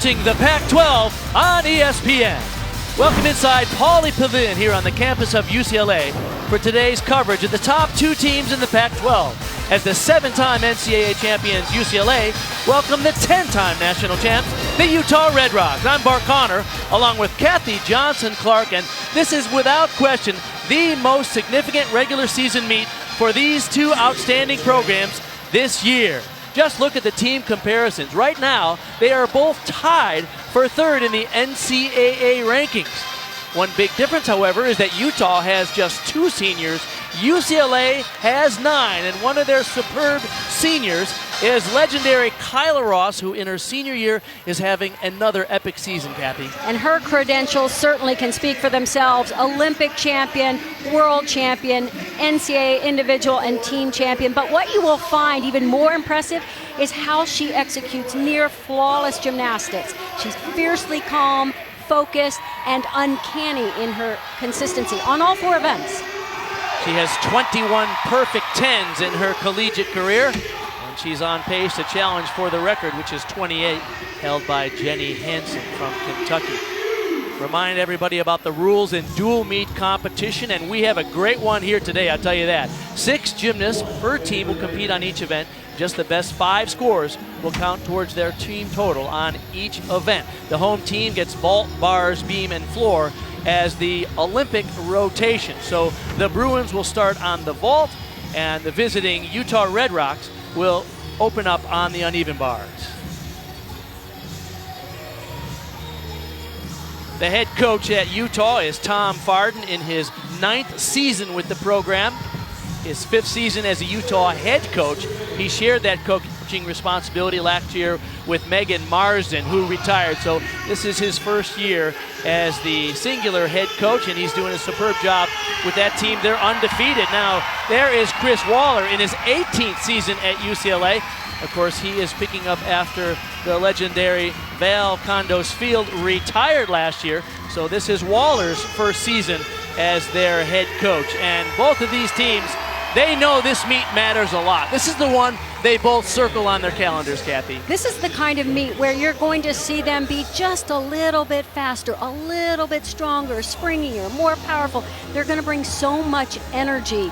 watching the Pac-12 on ESPN. Welcome inside Pauley Pavilion here on the campus of UCLA for today's coverage of the top two teams in the Pac-12. As the 7-time NCAA champions UCLA welcome the 10-time national champs, the Utah Red Rocks. I'm Bart Connor, along with Kathy Johnson-Clark, and this is without question the most significant regular season meet for these two outstanding programs this year. Just look at the team comparisons. Right now, they are both tied for third in the NCAA rankings. One big difference, however, is that Utah has just 2 seniors. UCLA has 9, and one of their superb seniors is legendary Kyla Ross, who in her senior year is having another epic season, Kathy. And her credentials certainly can speak for themselves. Olympic champion, world champion, NCAA individual and team champion. But what you will find even more impressive is how she executes near flawless gymnastics. She's fiercely calm, focused, and uncanny in her consistency on all 4 events. She has 21 perfect 10s in her collegiate career, and she's on pace to challenge for the record, which is 28, held by Jenny Hansen from Kentucky. Remind everybody about the rules in dual meet competition, and we have a great one here today, I'll tell you that. 6 gymnasts per team will compete on each event. Just the best 5 scores will count towards their team total on each event. The home team gets vault, bars, beam, and floor as the Olympic rotation. So the Bruins will start on the vault, and the visiting Utah Red Rocks will open up on the uneven bars. The head coach at Utah is Tom Farden in his 9th season with the program. His 5th season as a Utah head coach. He shared that coaching responsibility last year with Megan Marsden, who retired. So this is his first year as the singular head coach, and he's doing a superb job with that team. They're undefeated. Now, there is Chris Waller in his 18th season at UCLA. Of course, he is picking up after the legendary Val Condos Field retired last year. So this is Waller's first season as their head coach. And both of these teams, they know this meet matters a lot. This is the one they both circle on their calendars, Kathy. This is the kind of meet where you're going to see them be just a little bit faster, a little bit stronger, springier, more powerful. They're going to bring so much energy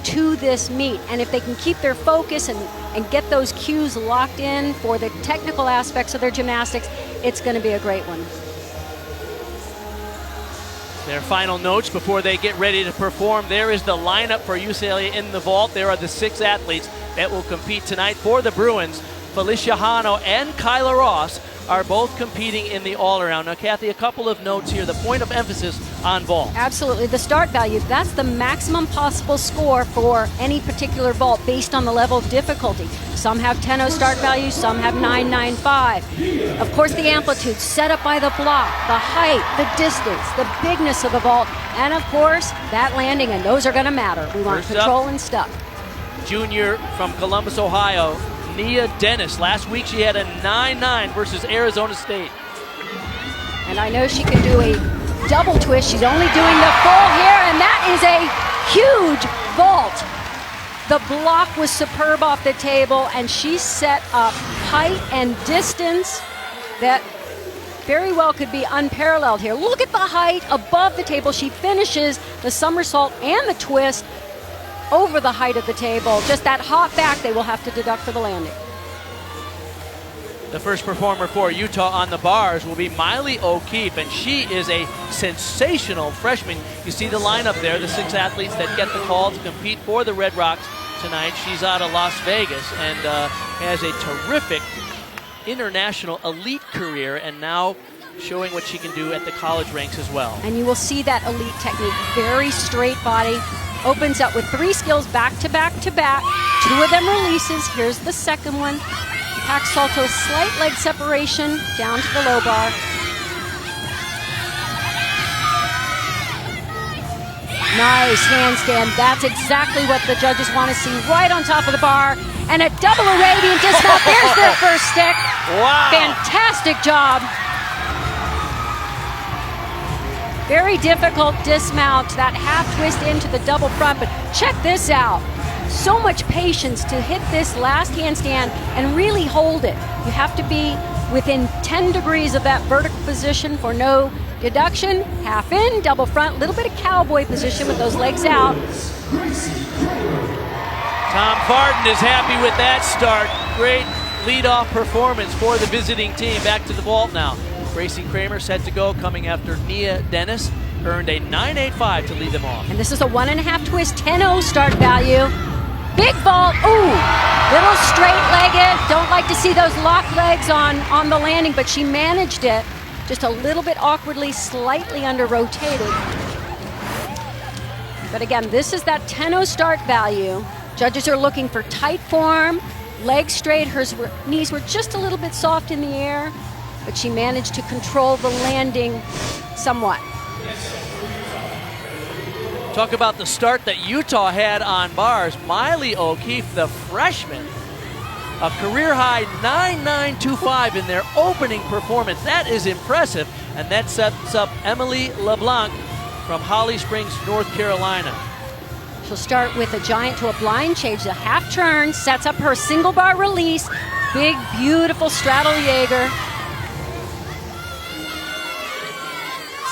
to this meet, and if they can keep their focus and get those cues locked in for the technical aspects of their gymnastics, it's going to be a great one. Their final notes before they get ready to perform. There is the lineup for UCLA in the vault. There are the 6 athletes that will compete tonight for the Bruins. Felicia Hano and Kyla Ross are both competing in the all-around. Now, Kathy, a couple of notes here. The point of emphasis on vault. Absolutely. The start value, that's the maximum possible score for any particular vault based on the level of difficulty. Some have 10.0 start value, some have 9.95. Of course, the amplitude set up by the block, the height, the distance, the bigness of the vault, and of course, that landing, and those are going to matter. We want control and stuff. Junior from Columbus, Ohio, Nia Dennis. Last week she had a 9.9 versus Arizona State. And I know she can do a double twist. She's only doing the full here, and that is a huge vault. The block was superb off the table, and she set up height and distance that very well could be unparalleled here. Look at the height above the table. She finishes the somersault and the twist over the height of the table. Just that hop back, they will have to deduct for the landing. The first performer for Utah on the bars will be Miley O'Keefe, and she is a sensational freshman. You see the lineup there, the 6 athletes that get the call to compete for the Red Rocks tonight. She's out of Las Vegas and has a terrific international elite career, and now showing what she can do at the college ranks as well. And you will see that elite technique, very straight body, opens up with 3 skills back to back to back. 2 of them releases. Here's the second one. Pack salto, slight leg separation down to the low bar. Nice handstand. That's exactly what the judges want to see, right on top of the bar. And a double Arabian dismount. There's their first stick. Wow. Fantastic job. Very difficult dismount, that half twist into the double front, but check this out. So much patience to hit this last handstand and really hold it. You have to be within 10 degrees of that vertical position for no deduction. Half in, double front, little bit of cowboy position with those legs out. Tom Farden is happy with that start. Great leadoff performance for the visiting team. Back to the vault now. Gracie Kramer set to go, coming after Nia Dennis. Earned a 9.85 to lead them off. And this is a 1.5 twist, 10-0 start value. Big vault, ooh, little straight-legged. Don't like to see those locked legs on the landing, but she managed it. Just a little bit awkwardly, slightly under-rotated. But again, this is that 10-0 start value. Judges are looking for tight form, legs straight. Her knees were just a little bit soft in the air, but she managed to control the landing somewhat. Talk about the start that Utah had on bars. Miley O'Keefe, the freshman, a career-high 9.925 in their opening performance. That is impressive, and that sets up Emily LeBlanc from Holly Springs, North Carolina. She'll start with a giant to a blind, change the half turn, sets up her single bar release. Big, beautiful straddle Jaeger.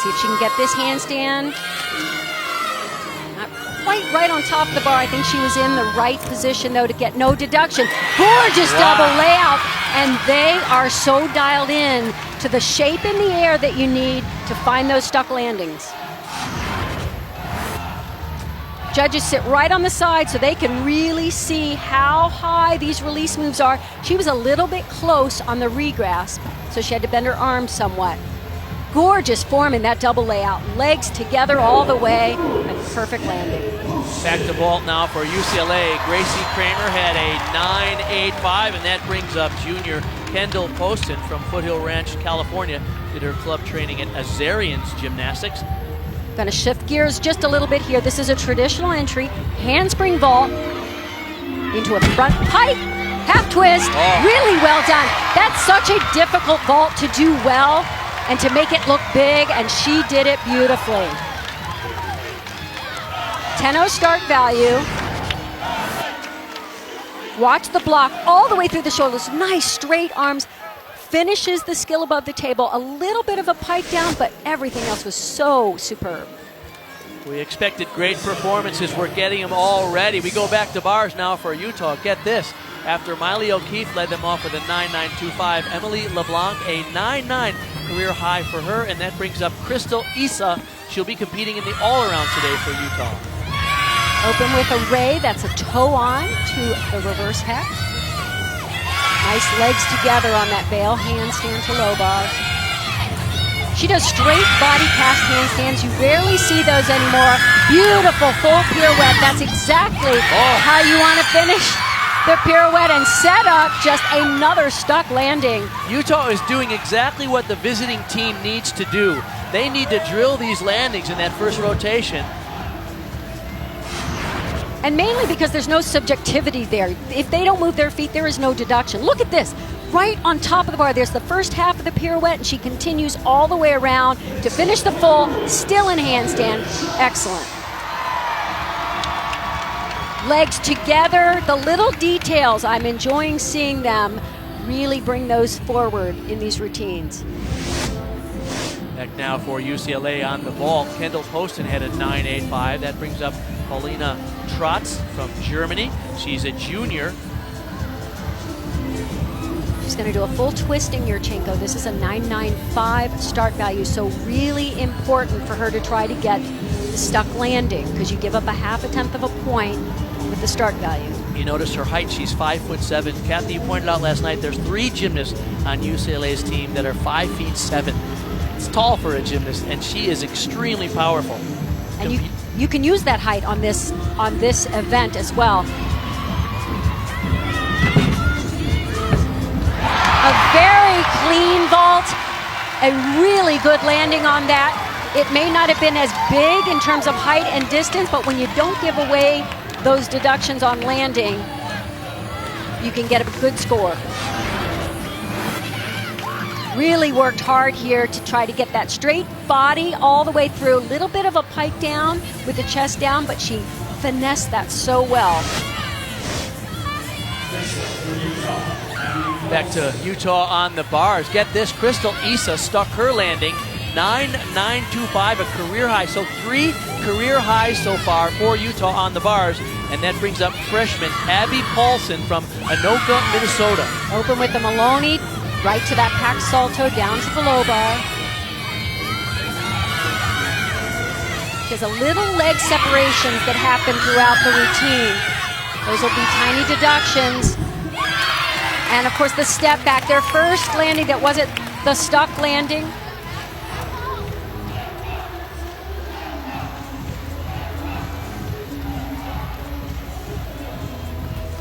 See if she can get this handstand. Not quite right on top of the bar. I think she was in the right position, though, to get no deduction. Gorgeous double layout. And they are so dialed in to the shape in the air that you need to find those stuck landings. Judges sit right on the side so they can really see how high these release moves are. She was a little bit close on the regrasp, so she had to bend her arms somewhat. Gorgeous form in that double layout. Legs together all the way, and perfect landing. Back to vault now for UCLA. Gracie Kramer had a 9.85, and that brings up junior Kendall Poston from Foothill Ranch, California. Did her club training at Azarian's Gymnastics. Gonna shift gears just a little bit here. This is a traditional entry, handspring vault into a front pike, half twist, really well done. That's such a difficult vault to do well and to make it look big, and she did it beautifully. 10-0 start value. Watch the block all the way through the shoulders. Nice straight arms. Finishes the skill above the table. A little bit of a pike down, but everything else was so superb. We expected great performances. We're getting them already. We go back to bars now for Utah. Get this. After Miley O'Keefe led them off with a 9.925, Emily LeBlanc, a 9.9 career high for her, and that brings up Crystal Issa. She'll be competing in the all-around today for Utah. Open with a ray. That's a toe on to the reverse hex. Nice legs together on that bail handstand to low bar. She does straight body cast handstands. You rarely see those anymore. Beautiful full pirouette. That's exactly how you want to finish the pirouette and set up just another stuck landing. Utah is doing exactly what the visiting team needs to do. They need to drill these landings in that first rotation. And mainly because there's no subjectivity there. If they don't move their feet, there is no deduction. Look at this. Right on top of the bar, there's the first half of the pirouette, and she continues all the way around to finish the full, still in handstand. Excellent. Legs together, the little details, I'm enjoying seeing them really bring those forward in these routines. Back now for UCLA on the vault. Kendall Poston had a 9.85. That brings up Paulina Trotz from Germany. She's a junior. She's going to do a full twist in Yurchenko. This is a 9.95 start value, so really important for her to try to get the stuck landing, because you give up a half a tenth of a point with the start value. You notice her height, she's 5'7". Kathy, you pointed out last night there's 3 gymnasts on UCLA's team that are 5'7". It's tall for a gymnast, and she is extremely powerful. And you can use that height on this event as well. A very clean vault, a really good landing on that. It may not have been as big in terms of height and distance, but when you don't give away those deductions on landing, you can get a good score. Really worked hard here to try to get that straight body all the way through. A little bit of a pike down with the chest down, but she finessed that so well. Back to Utah on the bars. Get this, Crystal Issa stuck her landing 9.925, a career high. So 3 career highs so far for Utah on the bars. And that brings up freshman Abby Paulson from Anoka, Minnesota. Open with the Maloney, right to that packed salto, down to the low bar. She has a little leg separations that happen throughout the routine. Those will be tiny deductions. And of course the step back, their first landing that wasn't the stuck landing.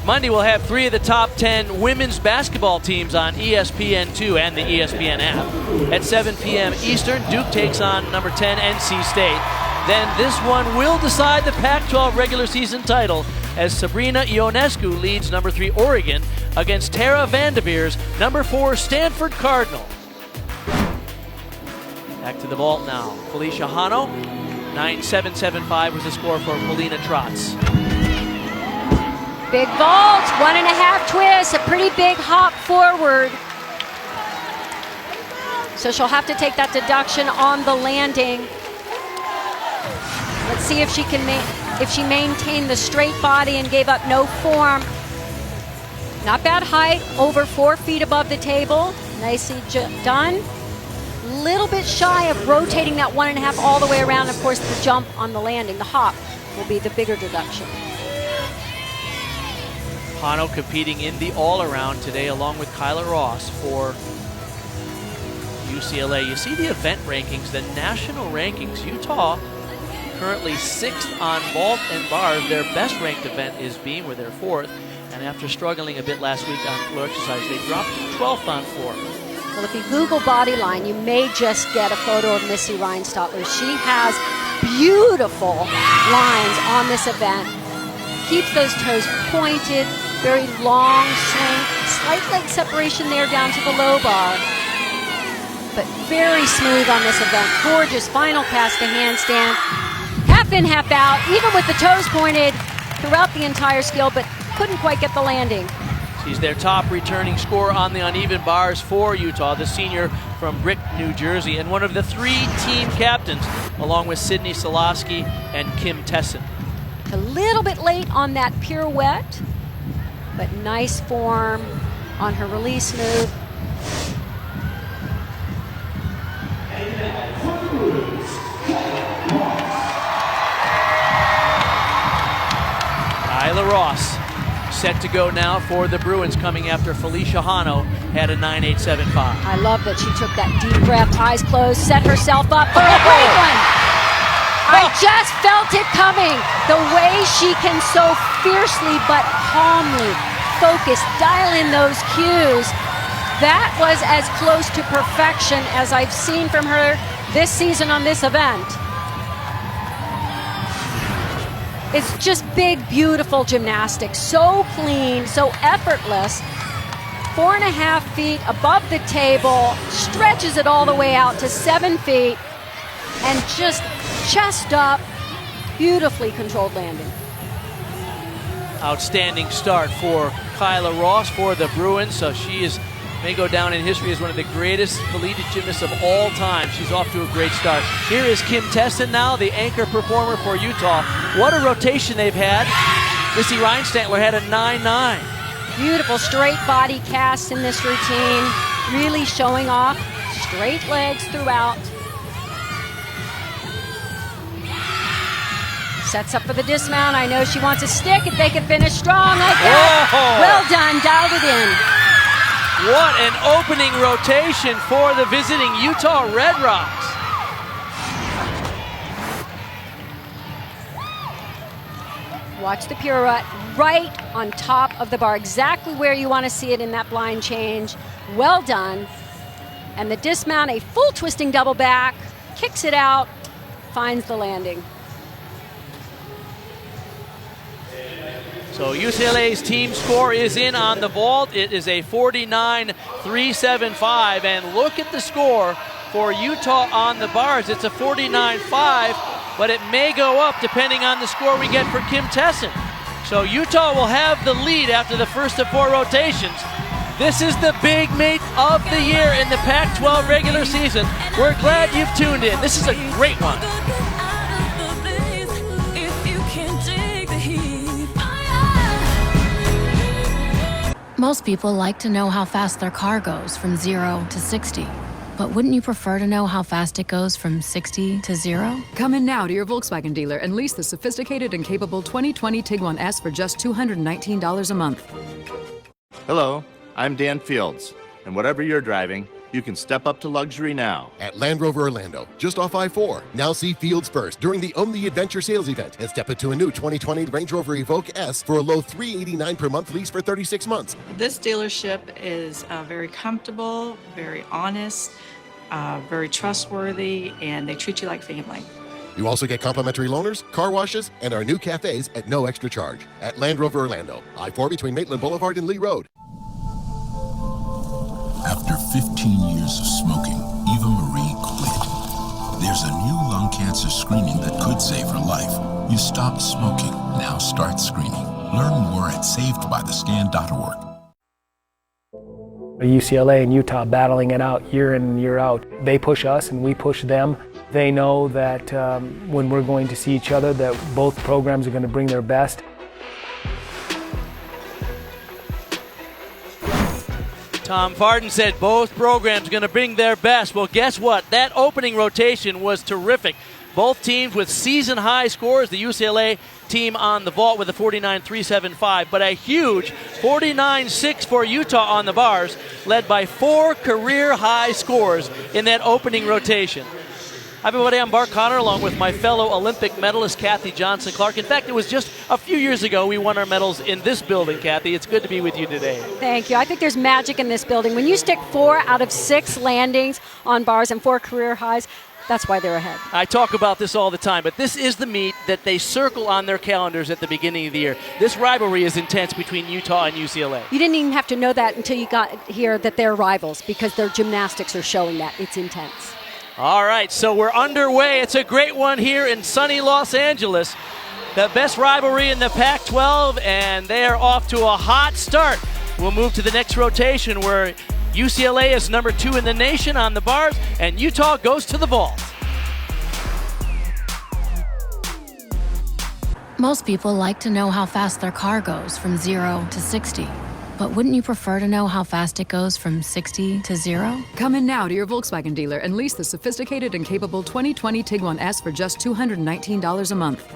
Monday we'll have 3 of the top 10 women's basketball teams on ESPN2 and the ESPN app. At 7 p.m. Eastern, Duke takes on number 10 NC State. Then this one will decide the Pac-12 regular season title as Sabrina Ionescu leads number 3 Oregon against Tara Vanderveer's number 4 Stanford Cardinals. Back to the vault now. Felicia Hano, 9.775 was the score for Polina Trotz. Big vault, 1.5 twists, a pretty big hop forward. So she'll have to take that deduction on the landing. Let's see if she can maintained the straight body and gave up no form. Not bad height, over 4 feet above the table. Nicely done. Little bit shy of rotating that 1.5 all the way around. Of course, the jump on the landing, the hop, will be the bigger deduction. Hano competing in the all-around today along with Kyla Ross for UCLA. You see the event rankings, the national rankings. Utah currently 6th on vault and bars. Their best ranked event is beam, where they're 4th. And after struggling a bit last week on floor exercise, they dropped to 12th on floor. Well, if you Google Bodyline, you may just get a photo of Missy Reinstotler. She has beautiful lines on this event. Keeps those toes pointed, very long swing, slight leg separation there down to the low bar. But very smooth on this event. Gorgeous final pass to handstand. Half in, half out, even with the toes pointed throughout the entire skill, but couldn't quite get the landing. She's their top returning scorer on the uneven bars for Utah, the senior from Brick, New Jersey, and one of the 3 team captains, along with Sydney Solosky and Kim Tesson. A little bit late on that pirouette, but nice form on her release move. Kyla Ross set to go now for the Bruins, coming after Felicia Hano had a 9.875. I love that she took that deep breath, eyes closed, set herself up for a great one. I just felt it coming. The way she can so fiercely but calmly focus, dial in those cues. That was as close to perfection as I've seen from her this season on this event. It's just big, beautiful gymnastics. So clean, so effortless. 4.5 feet above the table, stretches it all the way out to 7 feet, and just chest up, beautifully controlled landing. Outstanding start for Kyla Ross for the Bruins. So she may go down in history as one of the greatest collegiate gymnasts of all time. She's off to a great start. Here is Kim Tesson now, the anchor performer for Utah. What a rotation they've had. Missy Reinstantler had a 9.9. Beautiful straight body cast in this routine, really showing off straight legs throughout. Sets up for the dismount. I know she wants a stick if they can finish strong like that. Whoa. Well done, dialed it in. What an opening rotation for the visiting Utah Red Rocks. Watch the pirouette right on top of the bar, exactly where you want to see it in that blind change. Well done. And the dismount, a full twisting double back, kicks it out, finds the landing. So UCLA's team score is in on the vault. It is a 49.375, and look at the score for Utah on the bars. It's a 49.5, but it may go up depending on the score we get for Kim Tesson. So Utah will have the lead after the first of 4 rotations. This is the big meet of the year in the Pac-12 regular season. We're glad you've tuned in. This is a great one. Most people like to know how fast their car goes from 0 to 60. But wouldn't you prefer to know how fast it goes from 60 to 0? Come in now to your Volkswagen dealer and lease the sophisticated and capable 2020 Tiguan S for just $219 a month. Hello, I'm Dan Fields, and whatever you're driving, you can step up to luxury now. At Land Rover Orlando, just off I-4. Now see Fields first during the Own the Adventure sales event and step into a new 2020 Range Rover Evoque S for a low $389 per month lease for 36 months. This dealership is very comfortable, very honest, very trustworthy, and they treat you like family. You also get complimentary loaners, car washes, and our new cafes at no extra charge. At Land Rover Orlando, I-4 between Maitland Boulevard and Lee Road. After 15 years of smoking, Eva Marie quit. There's a new lung cancer screening that could save her life. You stopped smoking. Now start screening. Learn more at savedbythescan.org. UCLA and Utah battling it out year in and year out. They push us and we push them. They know that when we're going to see each other, that both programs are going to bring their best. Tom Farden said both programs are going to bring their best. Well, guess what? That opening rotation was terrific. Both teams with season-high scores. The UCLA team on the vault with a 49.375, but a huge 49.6 for Utah on the bars, led by 4 career-high scores in that opening rotation. Hi, everybody. I'm Bart Connor, along with my fellow Olympic medalist, Kathy Johnson-Clark. In fact, it was just a few years ago we won our medals in this building, Kathy. It's good to be with you today. Thank you. I think there's magic in this building. When you stick 4 out of 6 landings on bars and 4 career highs, that's why they're ahead. I talk about this all the time, but this is the meet that they circle on their calendars at the beginning of the year. This rivalry is intense between Utah and UCLA. You didn't even have to know that until you got here that they're rivals, because their gymnastics are showing that. It's intense. All right, so we're underway. It's a great one here in sunny Los Angeles. The best rivalry in the Pac-12, and they are off to a hot start. We'll move to the next rotation where UCLA is number 2 in the nation on the bars, and Utah goes to the vault. Most people like to know how fast their car goes from 0 to 60. But wouldn't you prefer to know how fast it goes from 60 to 0? Come in now to your Volkswagen dealer and lease the sophisticated and capable 2020 Tiguan S for just $219 a month.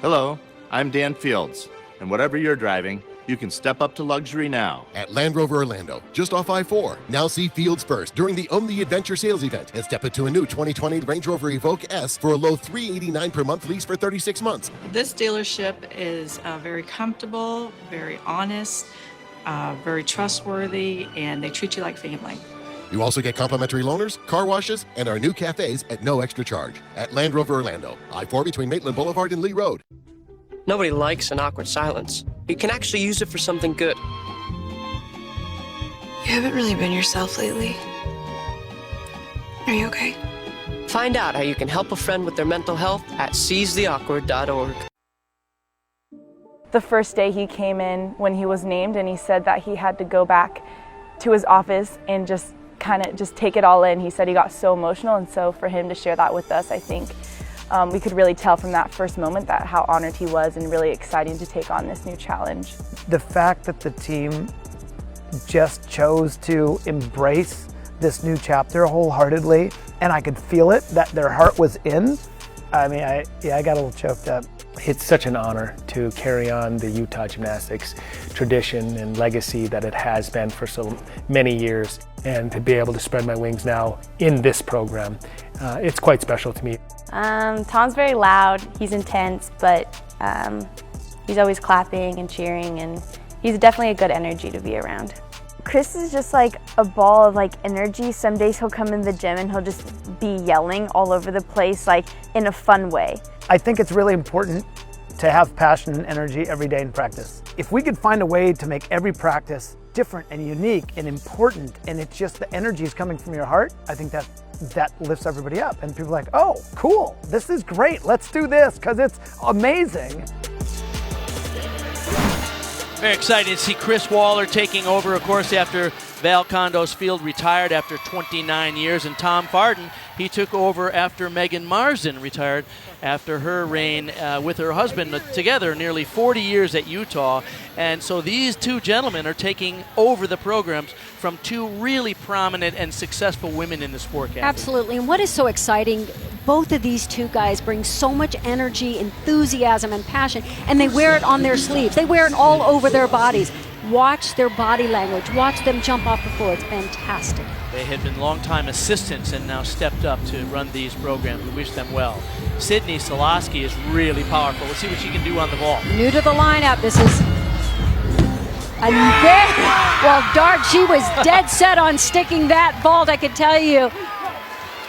Hello, I'm Dan Fields, and whatever you're driving, you can step up to luxury now. At Land Rover Orlando, just off I-4. Now see Fields first during the Own the Adventure sales event and step into a new 2020 Range Rover Evoque S for a low $389 per month lease for 36 months. This dealership is very comfortable, very honest, very trustworthy, and they treat you like family. You also get complimentary loaners, car washes, and our new cafes at no extra charge. At Land Rover Orlando, I-4 between Maitland Boulevard and Lee Road. Nobody likes an awkward silence. You can actually use it for something good. You haven't really been yourself lately. Are you okay? Find out how you can help a friend with their mental health at seizetheawkward.org. The first day he came in when he was named, and he said that he had to go back to his office and just take it all in. He said he got so emotional, and so for him to share that with us, I think we could really tell from that first moment that how honored he was and really exciting to take on this new challenge. The fact that the team just chose to embrace this new chapter wholeheartedly, and I could feel it, that their heart was in. I mean, I got a little choked up. It's such an honor to carry on the Utah Gymnastics tradition and legacy that it has been for so many years, and to be able to spread my wings now in this program. It's quite special to me. Tom's very loud, he's intense, but he's always clapping and cheering, and he's definitely a good energy to be around. Chris is just like a ball of energy. Some days he'll come in the gym and he'll just be yelling all over the place, in a fun way. I think it's really important to have passion and energy every day in practice. If we could find a way to make every practice different and unique and important, and it's just the energy is coming from your heart, I think that lifts everybody up. And people are like, oh, cool, this is great, let's do this, because it's amazing. Very exciting to see Chris Waller taking over, of course, after Val Condos Field retired after 29 years. And Tom Farden, he took over after Megan Marsden retired after her reign with her husband together nearly 40 years at Utah. And so these two gentlemen are taking over the programs from two really prominent and successful women in the sport. Kathy. Absolutely. And what is so exciting, both of these two guys bring so much energy, enthusiasm, and passion, and they wear it on their sleeves. They wear it all over their bodies. Watch their body language. Watch them jump off the floor. It's fantastic. They had been longtime assistants and now stepped up to run these programs. We wish them well. Sydney Solosky is really powerful. Let's see what she can do on the vault. New to the lineup. This is a very well dart. She was dead set on sticking that vault, I could tell you.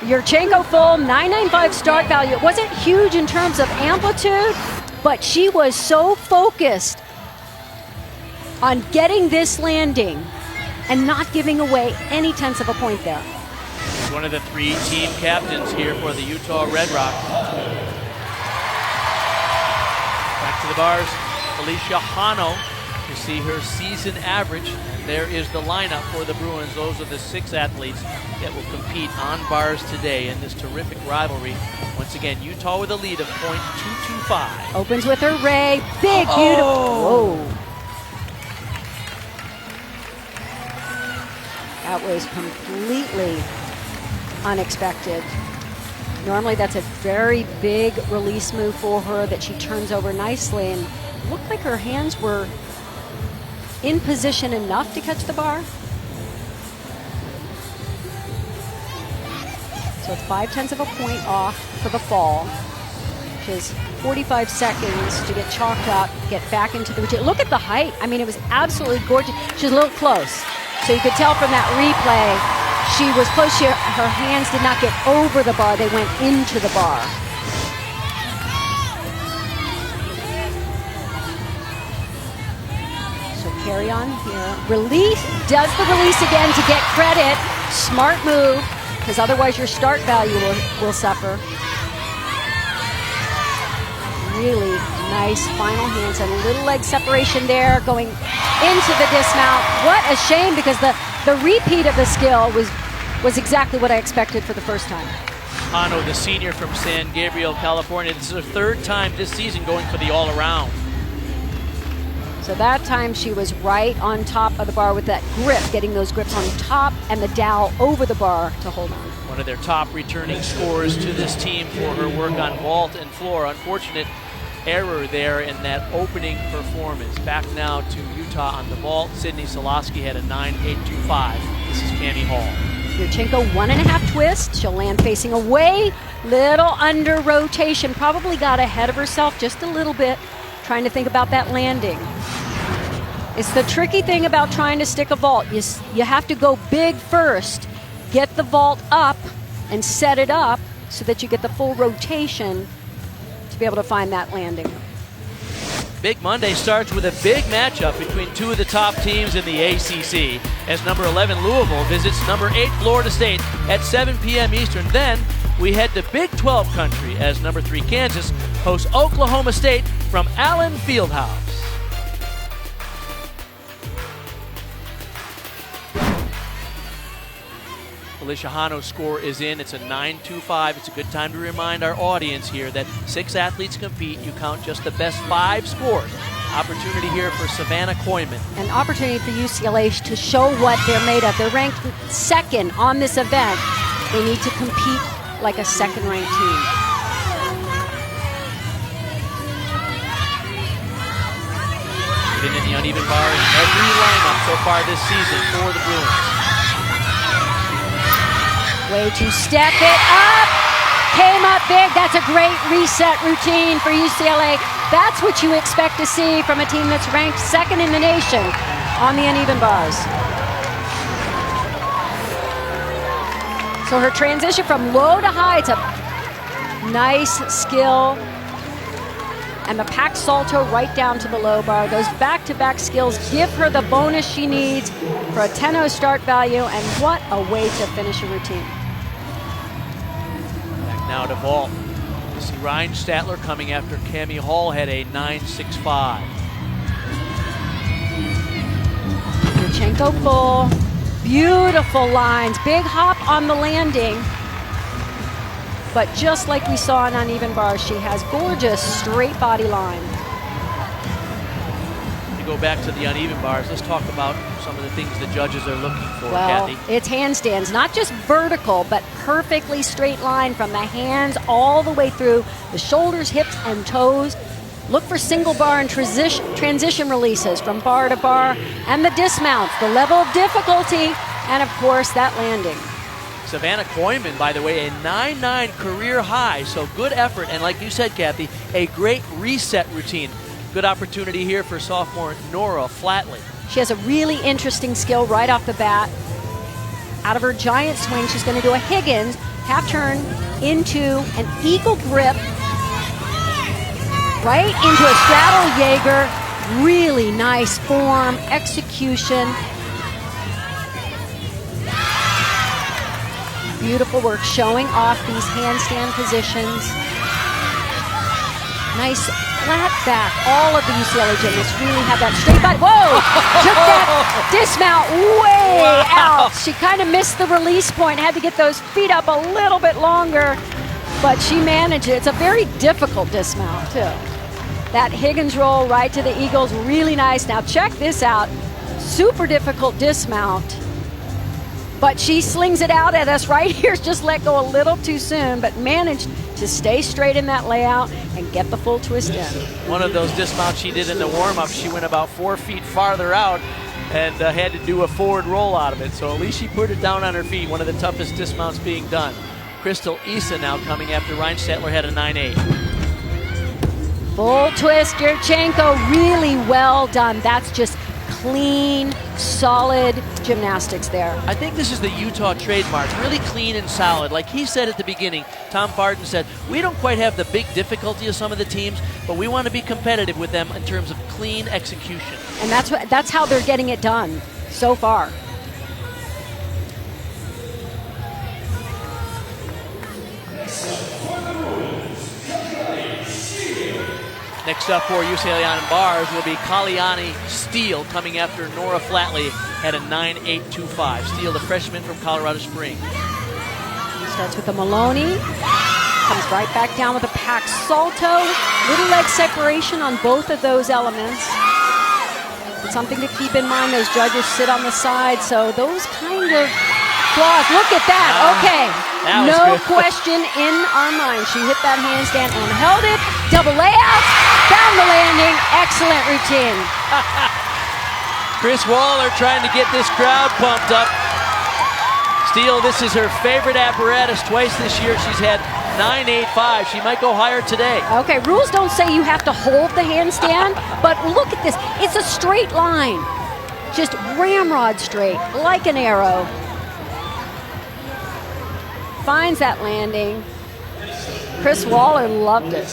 Yurchenko full, 995 start value. It wasn't huge in terms of amplitude, but she was so focused on getting this landing and not giving away any tenths of a point there. One of the three team captains here for the Utah Red Rock. Back to the bars, Alicia Hano to see her season average. And there is the lineup for the Bruins. Those are the 6 athletes that will compete on bars today in this terrific rivalry. Once again, Utah with a lead of .225. Opens with her Ray. Big, beautiful. Whoa. That was completely unexpected. Normally that's a very big release move for her that she turns over nicely, and it looked like her hands were in position enough to catch the bar. So it's 0.5 of a point off for the fall, which is 45 seconds to get chalked up, get back into the routine. Look at the height. I mean, it was absolutely gorgeous. She's a little close. So you could tell from that replay, she was close. Her hands did not get over the bar. They went into the bar. So carry on here. Release, does the release again to get credit. Smart move, because otherwise your start value will suffer. Really nice final hands and a little leg separation there going into the dismount. What a shame, because the repeat of the skill was exactly what I expected for the first time. Hano, the senior from San Gabriel, California. This is her 3rd time this season going for the all-around. So that time she was right on top of the bar with that grip, getting those grips on top and the dowel over the bar to hold on. One of their top returning scorers to this team for her work on vault and floor. Unfortunate error there in that opening performance. Back now to Utah on the vault. Sydney Solosky had a 9.825. This is Cammie Hall. Yurchenko 1.5 twist. She'll land facing away. Little under rotation. Probably got ahead of herself just a little bit, trying to think about that landing. It's the tricky thing about trying to stick a vault. You have to go big first, get the vault up and set it up so that you get the full rotation to be able to find that landing. Big Monday starts with a big matchup between two of the top teams in the ACC as number 11 Louisville visits number 8 Florida State at 7 p.m. Eastern. Then we head to Big 12 country as number 3 Kansas hosts Oklahoma State from Allen Fieldhouse. Alicia Hano's score is in. It's a 9.25. It's a good time to remind our audience here that 6 athletes compete. You count just the best 5 scores. Opportunity here for Savannah Koyman. An opportunity for UCLA to show what they're made of. They're ranked 2nd on this event. They need to compete like a 2nd-ranked team. Been in the uneven bar in every lineup so far this season for the Bruins. Way to step it up. Came up big. That's a great reset routine for UCLA. That's what you expect to see from a team that's ranked 2nd in the nation on the uneven bars. So her transition from low to high, it's a nice skill. And the packed salto right down to the low bar. Those back-to-back skills give her the bonus she needs for a 10-0 start value, and what a way to finish a routine. Back now to vault. You see Ryan Statler coming after Cammie Hall had a 9.65. Yurchenko full. Beautiful lines. Big hop on the landing. But just like we saw in uneven bars, she has gorgeous straight body line. To go back to the uneven bars, let's talk about some of the things the judges are looking for, Well, Kathy. it's handstands, not just vertical, but perfectly straight line from the hands all the way through the shoulders, hips, and toes. Look for single bar and transition releases from bar to bar, and the dismounts, the level of difficulty, and of course that landing. Savannah Koyman, by the way, a 9.9 career high, so good effort. And like you said, Kathy, a great reset routine. Good opportunity here for sophomore Nora Flatley. She has a really interesting skill right off the bat. Out of her giant swing, she's going to do a Higgins, half turn into an eagle grip, right into a straddle Jaeger. Really nice form, execution. Beautiful work showing off these handstand positions. Nice flat back. All of the UCLA gymnasts really have that straight body. Whoa! Took that dismount way out. She kind of missed the release point. Had to get those feet up a little bit longer, but she managed it. It's a very difficult dismount, too. That Higgins roll right to the Eagles, really nice. Now check this out. Super difficult dismount. But she slings it out at us right here. Just let go a little too soon, but managed to stay straight in that layout and get the full twist in. One of those dismounts she did in the warm-up, she went about 4 feet farther out and had to do a forward roll out of it. So at least she put it down on her feet. One of the toughest dismounts being done. Crystal Issa now coming after Reinstadler had a 9.8. Full twist, Yurchenko, really well done. That's just clean, solid gymnastics there. I think this is the Utah trademark, really clean and solid. Like he said at the beginning, Tom Barton said, we don't quite have the big difficulty of some of the teams, but we want to be competitive with them in terms of clean execution. And that's how they're getting it done so far. Next up for UCLA on bars will be Kalyani Steele coming after Nora Flatley at a 9.825. Steele, the freshman from Colorado Springs. Starts with a Maloney, comes right back down with a Pax Salto. Little leg separation on both of those elements. But something to keep in mind, those judges sit on the side, so those kind of flaws. Look at that, okay. No question in our mind. She hit that handstand and held it. Double layout, found the landing. Excellent routine. Chris Waller trying to get this crowd pumped up. Steele, this is her favorite apparatus. Twice this year she's had 9.85. She might go higher today. Okay, rules don't say you have to hold the handstand, but look at this. It's a straight line. Just ramrod straight, like an arrow. Finds that landing. Chris Waller loved it.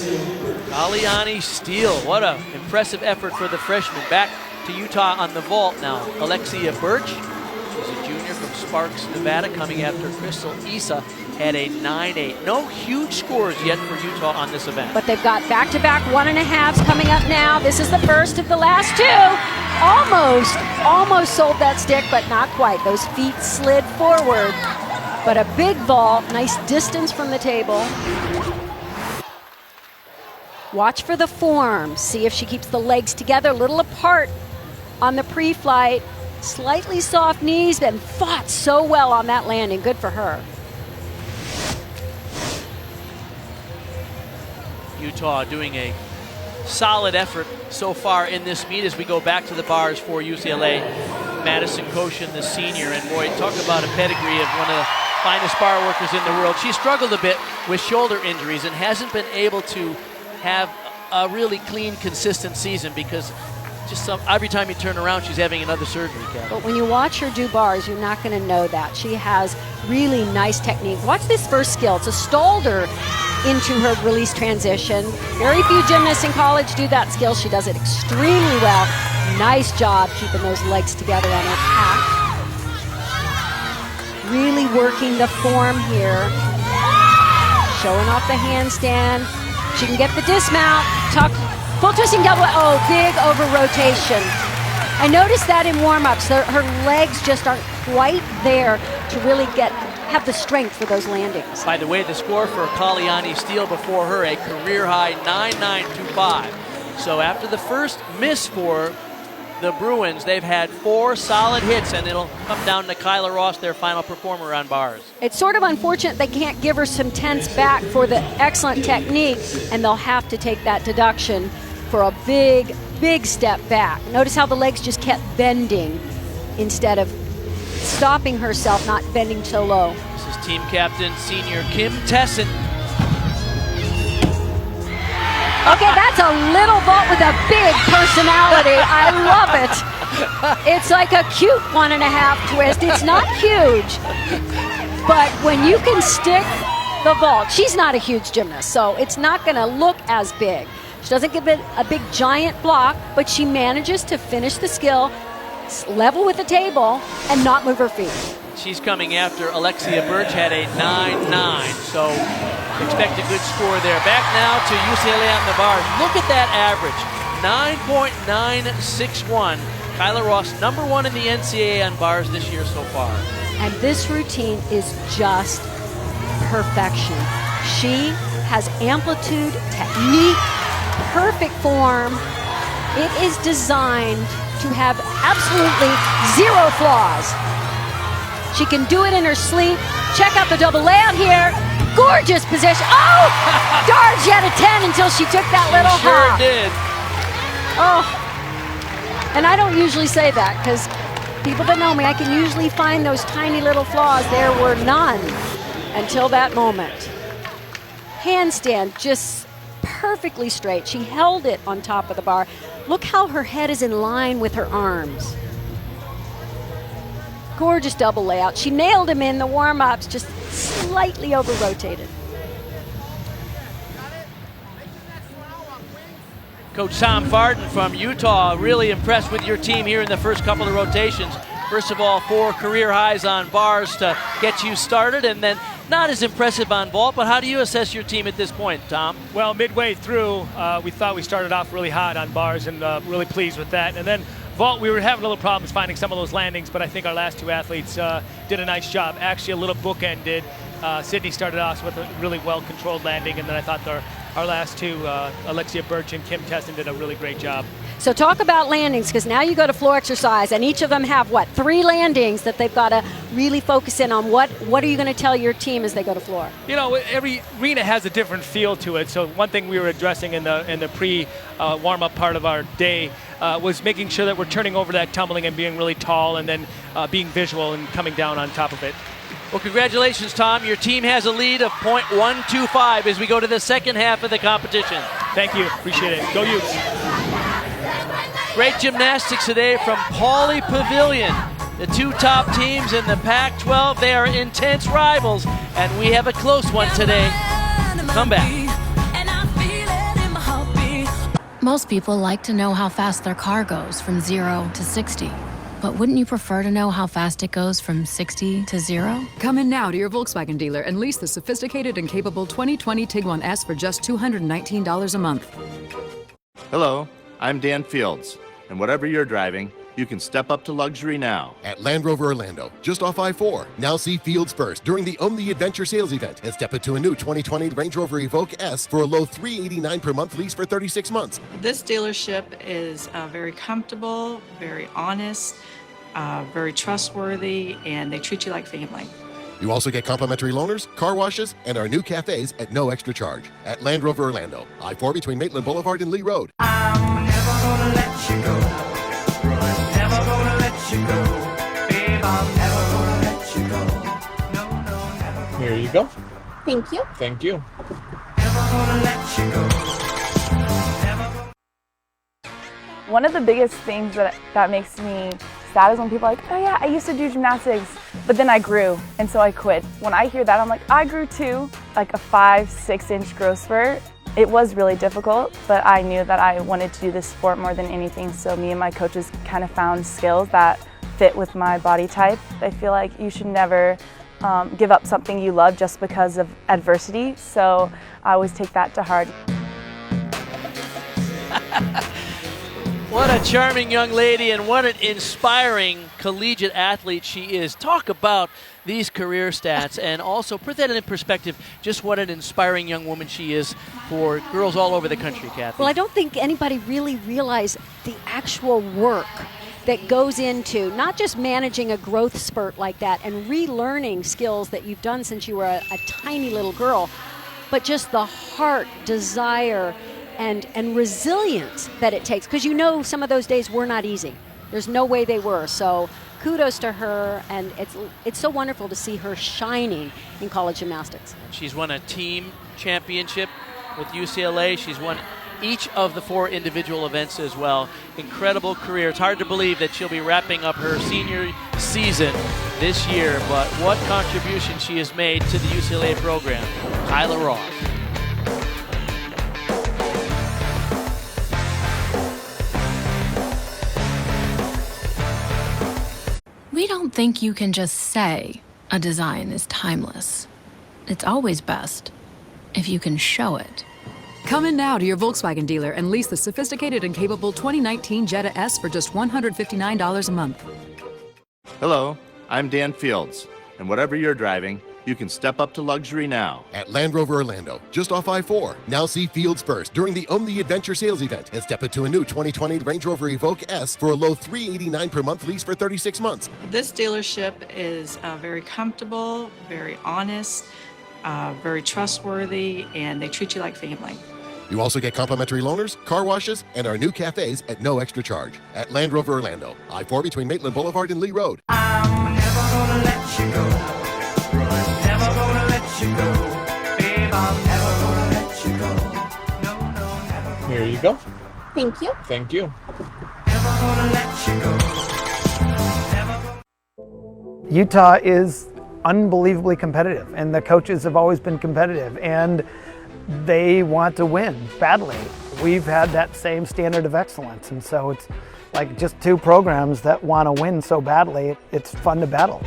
Kalyani Steele, what an impressive effort for the freshman. Back to Utah on the vault now. Alexia Birch, she's a junior from Sparks, Nevada, coming after Crystal Issa at a 9.8. No huge scores yet for Utah on this event. But they've got back-to-back 1.5s coming up now. This is the first of the last two. Almost sold that stick, but not quite. Those feet slid forward. But a big vault, nice distance from the table. Watch for the form. See if she keeps the legs together a little apart on the pre-flight. Slightly soft knees, and fought so well on that landing. Good for her. Utah doing a solid effort so far in this meet as we go back to the bars for UCLA. Madison Koshin, the senior, and boy, talk about a pedigree of one of the finest bar workers in the world. She struggled a bit with shoulder injuries and hasn't been able to have a really clean, consistent season because just every time you turn around, she's having another surgery, Kathy. But when you watch her do bars, you're not going to know that. She has really nice technique. Watch this first skill. It's a Stalder into her release transition. Very few gymnasts in college do that skill. She does it extremely well. Nice job keeping those legs together on her pack. Really working the form here. Showing off the handstand. She can get the dismount. Full twisting double. Oh, big over rotation. I noticed that in warm-ups. Her legs just aren't quite there to really have the strength for those landings. By the way, the score for Kalyani Steele before her, a career-high 9.925. So after the first miss for the Bruins, they've had 4 solid hits, and it'll come down to Kyla Ross, their final performer on bars. It's sort of unfortunate they can't give her some tenths back for the excellent technique, and they'll have to take that deduction for a big, big step back. Notice how the legs just kept bending instead of stopping herself, not bending so low. This is team captain, senior Kim Tessin. Okay, that's a little vault with a big personality. I love it. It's like a cute 1.5 twist. It's not huge, but when you can stick the vault, she's not a huge gymnast, so it's not going to look as big. She doesn't give it a big giant block, but she manages to finish the skill, level with the table, and not move her feet. She's coming after Alexia Birch, had a 9.9, so expect a good score there. Back now to UCLA on the bars. Look at that average, 9.961. Kyla Ross, #1 in the NCAA on bars this year so far. And this routine is just perfection. She has amplitude, technique, perfect form. It is designed to have absolutely 0 flaws. She can do it in her sleep. Check out the double layout here. Gorgeous position. Oh! Darn, she had a 10 until she took that little hop. Sure did. Oh. And I don't usually say that because people that know me, I can usually find those tiny little flaws. There were none until that moment. Handstand just perfectly straight. She held it on top of the bar. Look how her head is in line with her arms. Gorgeous double layout. She nailed him in the warm-ups, just slightly over-rotated. Coach Tom Farden from Utah, really impressed with your team here in the first couple of rotations. First of all, 4 career highs on bars to get you started, and then not as impressive on vault, but how do you assess your team at this point, Tom? Well, midway through, we thought we started off really hot on bars and really pleased with that. And then vault, we were having a little problems finding some of those landings, but I think our last 2 athletes did a nice job. Actually, a little bookend did. Sydney started off with a really well-controlled landing, and then I thought our last 2, Alexia Birch and Kim Tessin, did a really great job. So talk about landings, because now you go to floor exercise, and each of them have, 3 landings that they've got to really focus in on. What are you going to tell your team as they go to floor? You know, every arena has a different feel to it. So one thing we were addressing in the pre-warm-up part of our day was making sure that we're turning over that tumbling and being really tall, and then being visual and coming down on top of it. Well, congratulations, Tom. Your team has a lead of .125 as we go to the second half of the competition. Thank you. Appreciate it. Go Utes. Great gymnastics today from Pauley Pavilion. The 2 top teams in the Pac-12, they are intense rivals, and we have a close one today. Come back. Most people like to know how fast their car goes from 0 to 60. But wouldn't you prefer to know how fast it goes from 60 to 0? Come in now to your Volkswagen dealer and lease the sophisticated and capable 2020 Tiguan S for just $219 a month. Hello, I'm Dan Fields, and whatever you're driving, you can step up to luxury now. At Land Rover Orlando, just off I-4. Now see Fields first during the Own the Adventure sales event and step into a new 2020 Range Rover Evoque S for a low $389 per month lease for 36 months. This dealership is very comfortable, very honest, very trustworthy, and they treat you like family. You also get complimentary loaners, car washes, and our new cafes at no extra charge. At Land Rover Orlando, I-4 between Maitland Boulevard and Lee Road. I'm never gonna let you go. Never gonna let you go. Babe, I'm never gonna let you go. No, never gonna. Here you go. Thank you. Thank you. Never gonna let you go. One of the biggest things that makes me sad is when people are like, oh yeah, I used to do gymnastics, but then I grew, and so I quit. When I hear that, I'm like, I grew too. Like a 5-6 inch growth spurt. It was really difficult, but I knew that I wanted to do this sport more than anything, so me and my coaches kind of found skills that fit with my body type. I feel like you should never give up something you love just because of adversity, so I always take that to heart. What a charming young lady and what an inspiring collegiate athlete she is. Talk about these career stats and also put that in perspective, just what an inspiring young woman she is for girls all over the country, Kathy. Well, I don't think anybody really realized the actual work that goes into not just managing a growth spurt like that and relearning skills that you've done since you were a tiny little girl, but just the heart, desire, and resilience that it takes, because you know some of those days were not easy. There's no way they were. So kudos to her, and it's so wonderful to see her shining in college gymnastics. She's won a team championship with UCLA. She's won each of the 4 individual events as well. Incredible career. It's hard to believe that she'll be wrapping up her senior season this year, but what contribution she has made to the UCLA program. Kyla Ross. We don't think you can just say a design is timeless. It's always best if you can show it. Come in now to your Volkswagen dealer and lease the sophisticated and capable 2019 Jetta S for just $159 a month. Hello, I'm Dan Fields, and whatever you're driving, you can step up to luxury now. At Land Rover Orlando, just off I-4. Now see Fields first during the Own the Adventure sales event and step into a new 2020 Range Rover Evoque S for a low $389 per month lease for 36 months. This dealership is very comfortable, very honest, very trustworthy, and they treat you like family. You also get complimentary loaners, car washes, and our new cafes at no extra charge. At Land Rover Orlando, I-4 between Maitland Boulevard and Lee Road. I'm never gonna let you go. Never gonna let you go. Babe, I'm never gonna let you go. No, no, never gonna. Here you go. Thank you. Thank you. Never gonna let you go. Never gonna. Utah is unbelievably competitive, and the coaches have always been competitive, and they want to win badly. We've had that same standard of excellence, and so it's like just 2 programs that want to win so badly. It's fun to battle.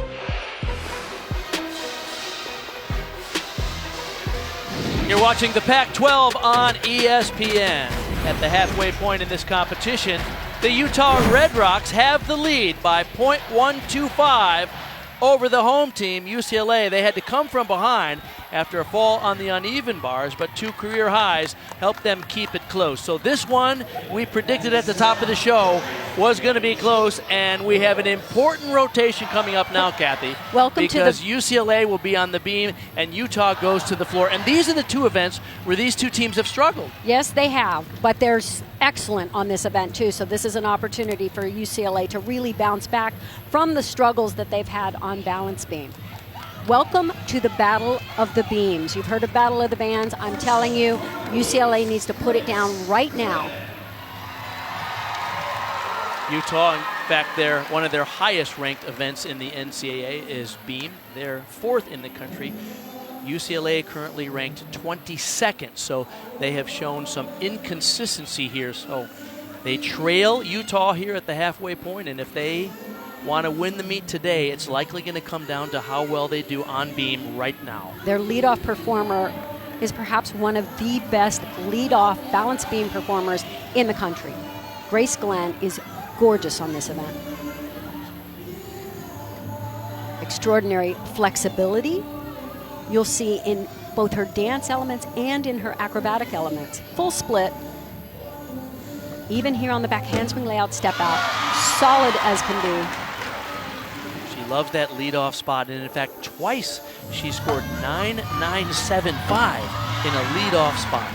You're watching the Pac-12 on ESPN. At the halfway point in this competition, the Utah Red Rocks have the lead by .125 over the home team, UCLA. They had to come from behind after a fall on the uneven bars, but 2 career highs helped them keep it close. So this one, we predicted at the top of the show, was going to be close, and we have an important rotation coming up now, Kathy. Welcome to the... Because UCLA will be on the beam, and Utah goes to the floor. And these are the 2 events where these 2 teams have struggled. Yes, they have, but they're excellent on this event too, so this is an opportunity for UCLA to really bounce back from the struggles that they've had on balance beam. Welcome to the Battle of the Beams. You've heard of Battle of the Bands. I'm telling you, UCLA needs to put it down right now. Utah, in fact, one of their highest ranked events in the NCAA is beam. They're 4th in the country. UCLA currently ranked 22nd, so they have shown some inconsistency here. So they trail Utah here at the halfway point, and if they want to win the meet today, it's likely going to come down to how well they do on beam right now. Their leadoff performer is perhaps one of the best leadoff balance beam performers in the country. Grace Glenn is gorgeous on this event. Extraordinary flexibility you'll see in both her dance elements and in her acrobatic elements. Full split. Even here on the back handspring layout, step out. Solid as can be. She loves that leadoff spot, and in fact, twice she scored 9.975 in a leadoff spot.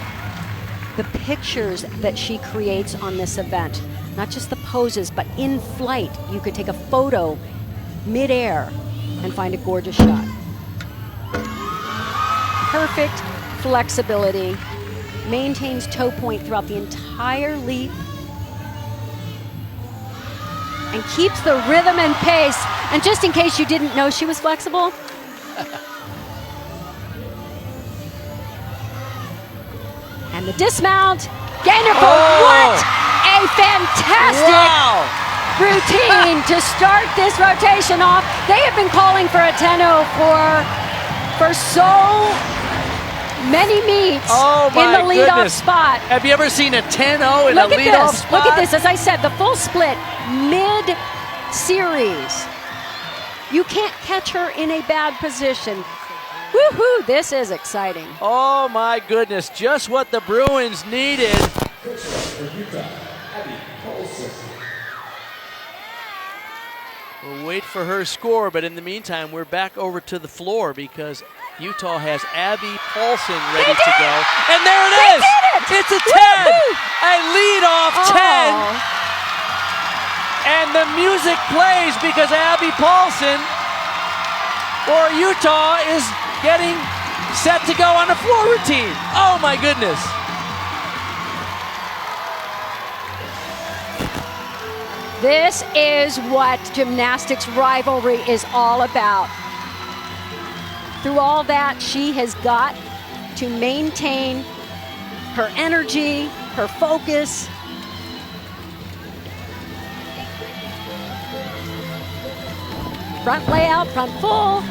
The pictures that she creates on this event, not just the poses, but in flight, you could take a photo mid-air and find a gorgeous shot. Perfect flexibility, maintains toe point throughout the entire leap, and keeps the rhythm and pace. And just in case you didn't know she was flexible, and the dismount, gainer for what a fantastic routine to start this rotation off. They have been calling for a 10-0 for so many meets Oh in the my leadoff goodness. spot. Have you ever seen a 10-0 in a Look at leadoff this. spot? Look at this. As I said, the full split mid-series. You can't catch her in a bad position. Woohoo! This is exciting. Oh my goodness, just what the Bruins needed. We'll wait for her score, but in the meantime, we're back over to the floor because Utah has Abby Paulson ready to go. And there it is! It's a 10! A lead-off 10! And the music plays because Abby Paulson for Utah is getting set to go on a floor routine. Oh my goodness. This is what gymnastics rivalry is all about. Through all that, she has got to maintain her energy, her focus. Front layout, front full.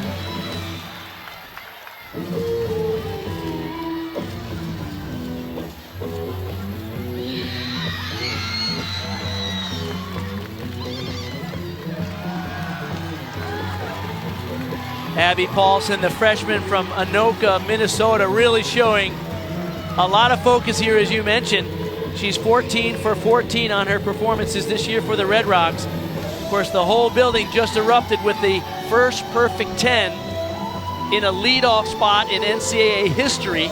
Abby Paulson, the freshman from Anoka, Minnesota, really showing a lot of focus here, as you mentioned. She's 14 for 14 on her performances this year for the Red Rocks. Of course, the whole building just erupted with the first perfect 10 in a leadoff spot in NCAA history.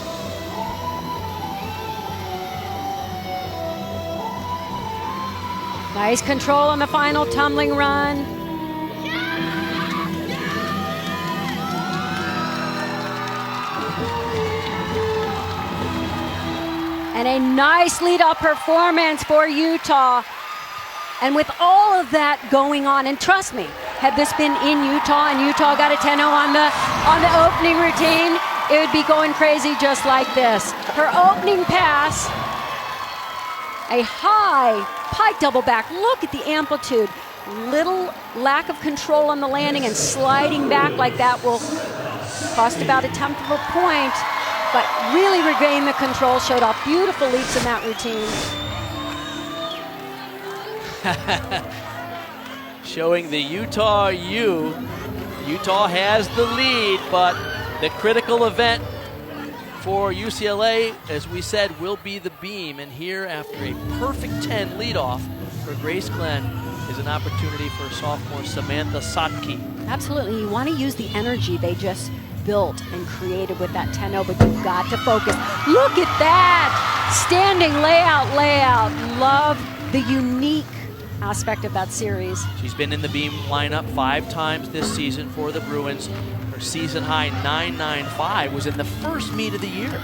Nice control on the final tumbling run. And a nice lead-off performance for Utah. And with all of that going on, and trust me, had this been in Utah and Utah got a 10-0 on the opening routine, it would be going crazy just like this. Her opening pass, a high pike double back. Look at the amplitude. Little lack of control on the landing and sliding back like that will cost about a tenth of a point. But really regained the control, showed off beautiful leaps in that routine. Showing the Utah U. Utah has the lead, but the critical event for UCLA, as we said, will be the beam. And here, after a perfect 10 leadoff for Grace Glenn, is an opportunity for sophomore Samantha Satke. Absolutely, you want to use the energy they just built and created with that 10-0, but you've got to focus. Look at that! Standing layout. Love the unique aspect of that series. She's been in the beam lineup 5 times this season for the Bruins. Her season high 9.95 was in the first meet of the year.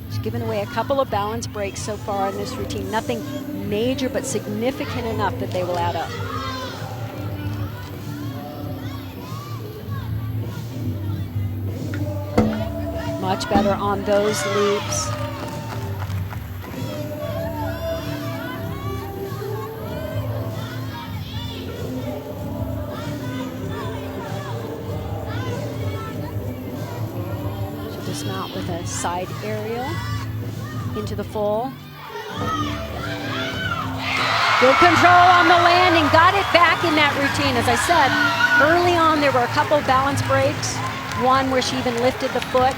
She's given away a couple of balance breaks so far in this routine. Nothing major, but significant enough that they will add up. Much better on those leaps. She'll dismount with a side aerial into the full. Good control on the landing, got it back in that routine. As I said, early on there were a couple of balance breaks, one where she even lifted the foot.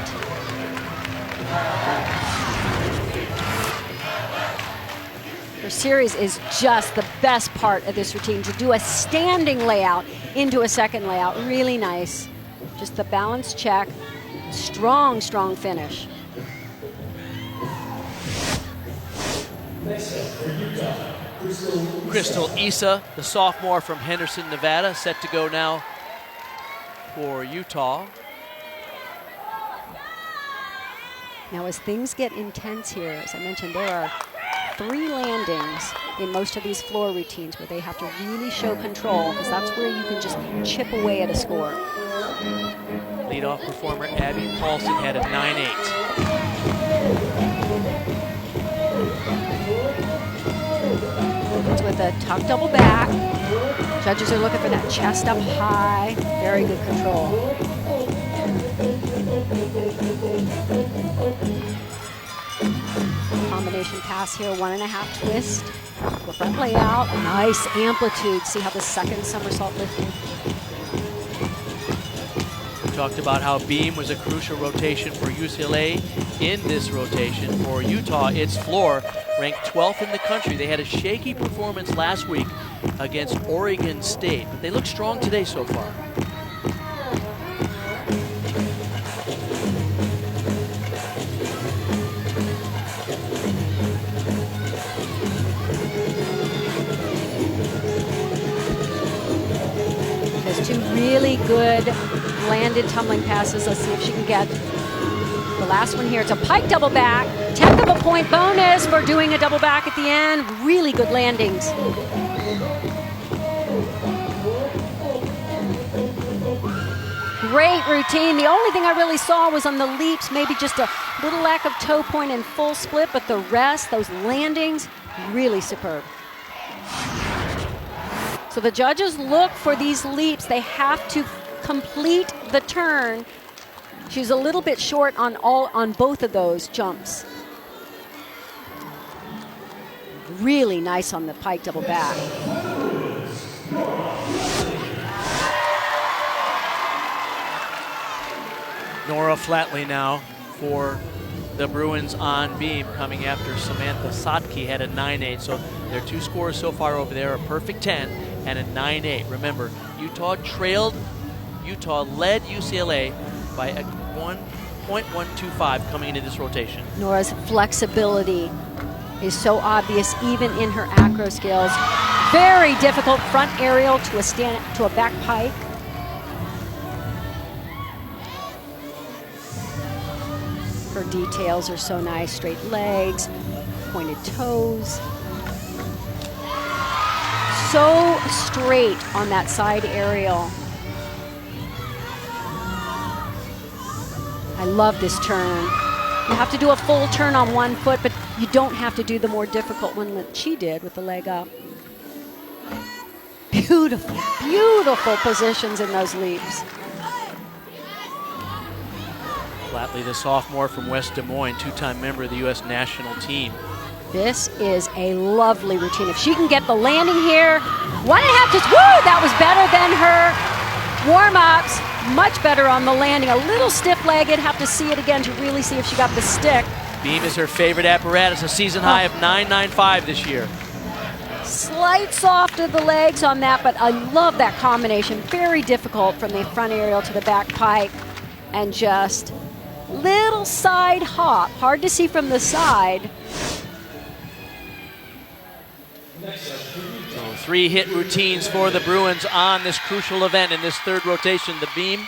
Her series is just the best part of this routine, to do a standing layout into a second layout. Really nice. Just the balance check. Strong finish. Crystal Issa, the sophomore from Henderson, Nevada, set to go now for Utah. Now, as things get intense here, as I mentioned, there are 3 landings in most of these floor routines where they have to really show control, because that's where you can just chip away at a score. Leadoff performer Abby Paulson had a 9.8. It's with a tuck double back. Judges are looking for that chest up high. Very good control. pass here, 1.5 twist. The front layout, nice amplitude. See how the second somersault lifted. We talked about how beam was a crucial rotation for UCLA. In this rotation for Utah, its floor ranked 12th in the country. They had a shaky performance last week against Oregon State, but they look strong today so far. There's two really good landed tumbling passes. Let's see if she can get the last one here. It's a pike double back. 10th of a point bonus for doing a double back at the end. Really good landings. Great routine. The only thing I really saw was on the leaps, maybe just a little lack of toe point and full split, but the rest, those landings, really superb. So the judges look for these leaps. They have to complete the turn. She's a little bit short on both of those jumps. Really nice on the pike double back. Nora Flatley now for the Bruins on beam, coming after Samantha Sotke had a 9.8. So their two scores so far over there, a perfect 10 and a 9.8. Remember, Utah led UCLA by a 1.125 coming into this rotation. Nora's flexibility is so obvious even in her acro skills. Very difficult front aerial to a back pike. Her details are so nice. Straight legs, pointed toes. So straight on that side aerial. I love this turn. You have to do a full turn on one foot, but you don't have to do the more difficult one that she did with the leg up. Beautiful, beautiful positions in those leaps. Flatley, the sophomore from West Des Moines, two-time member of the U.S. national team. This is a lovely routine. If she can get the landing here, 1.5 twist, woo, that was better than her warm-ups. Much better on the landing. A little stiff-legged, have to see it again to really see if she got the stick. Beam is her favorite apparatus, a season high of 9.95 this year. Slight soft of the legs on that, but I love that combination. Very difficult from the front aerial to the back pike, and just little side hop. Hard to see from the side. So 3 hit routines for the Bruins on this crucial event in this third rotation. The beam,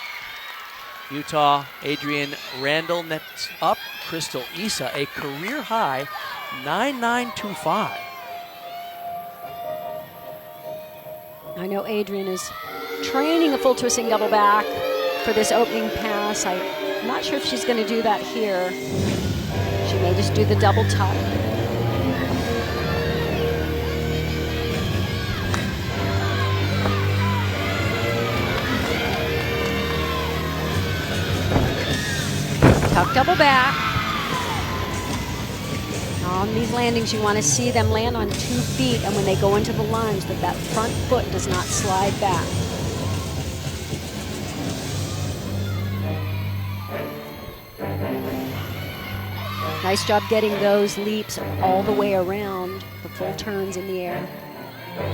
Utah, Adrienne Randall nets up. Crystal Issa, a career high 9.925. I know Adrienne is training a full twisting double back for this opening pass. I'm not sure if she's going to do that here. She may just do the double tuck. Tuck double back. On these landings, you want to see them land on 2 feet, and when they go into the lunge, that front foot does not slide back. Nice job getting those leaps all the way around, the full turns in the air.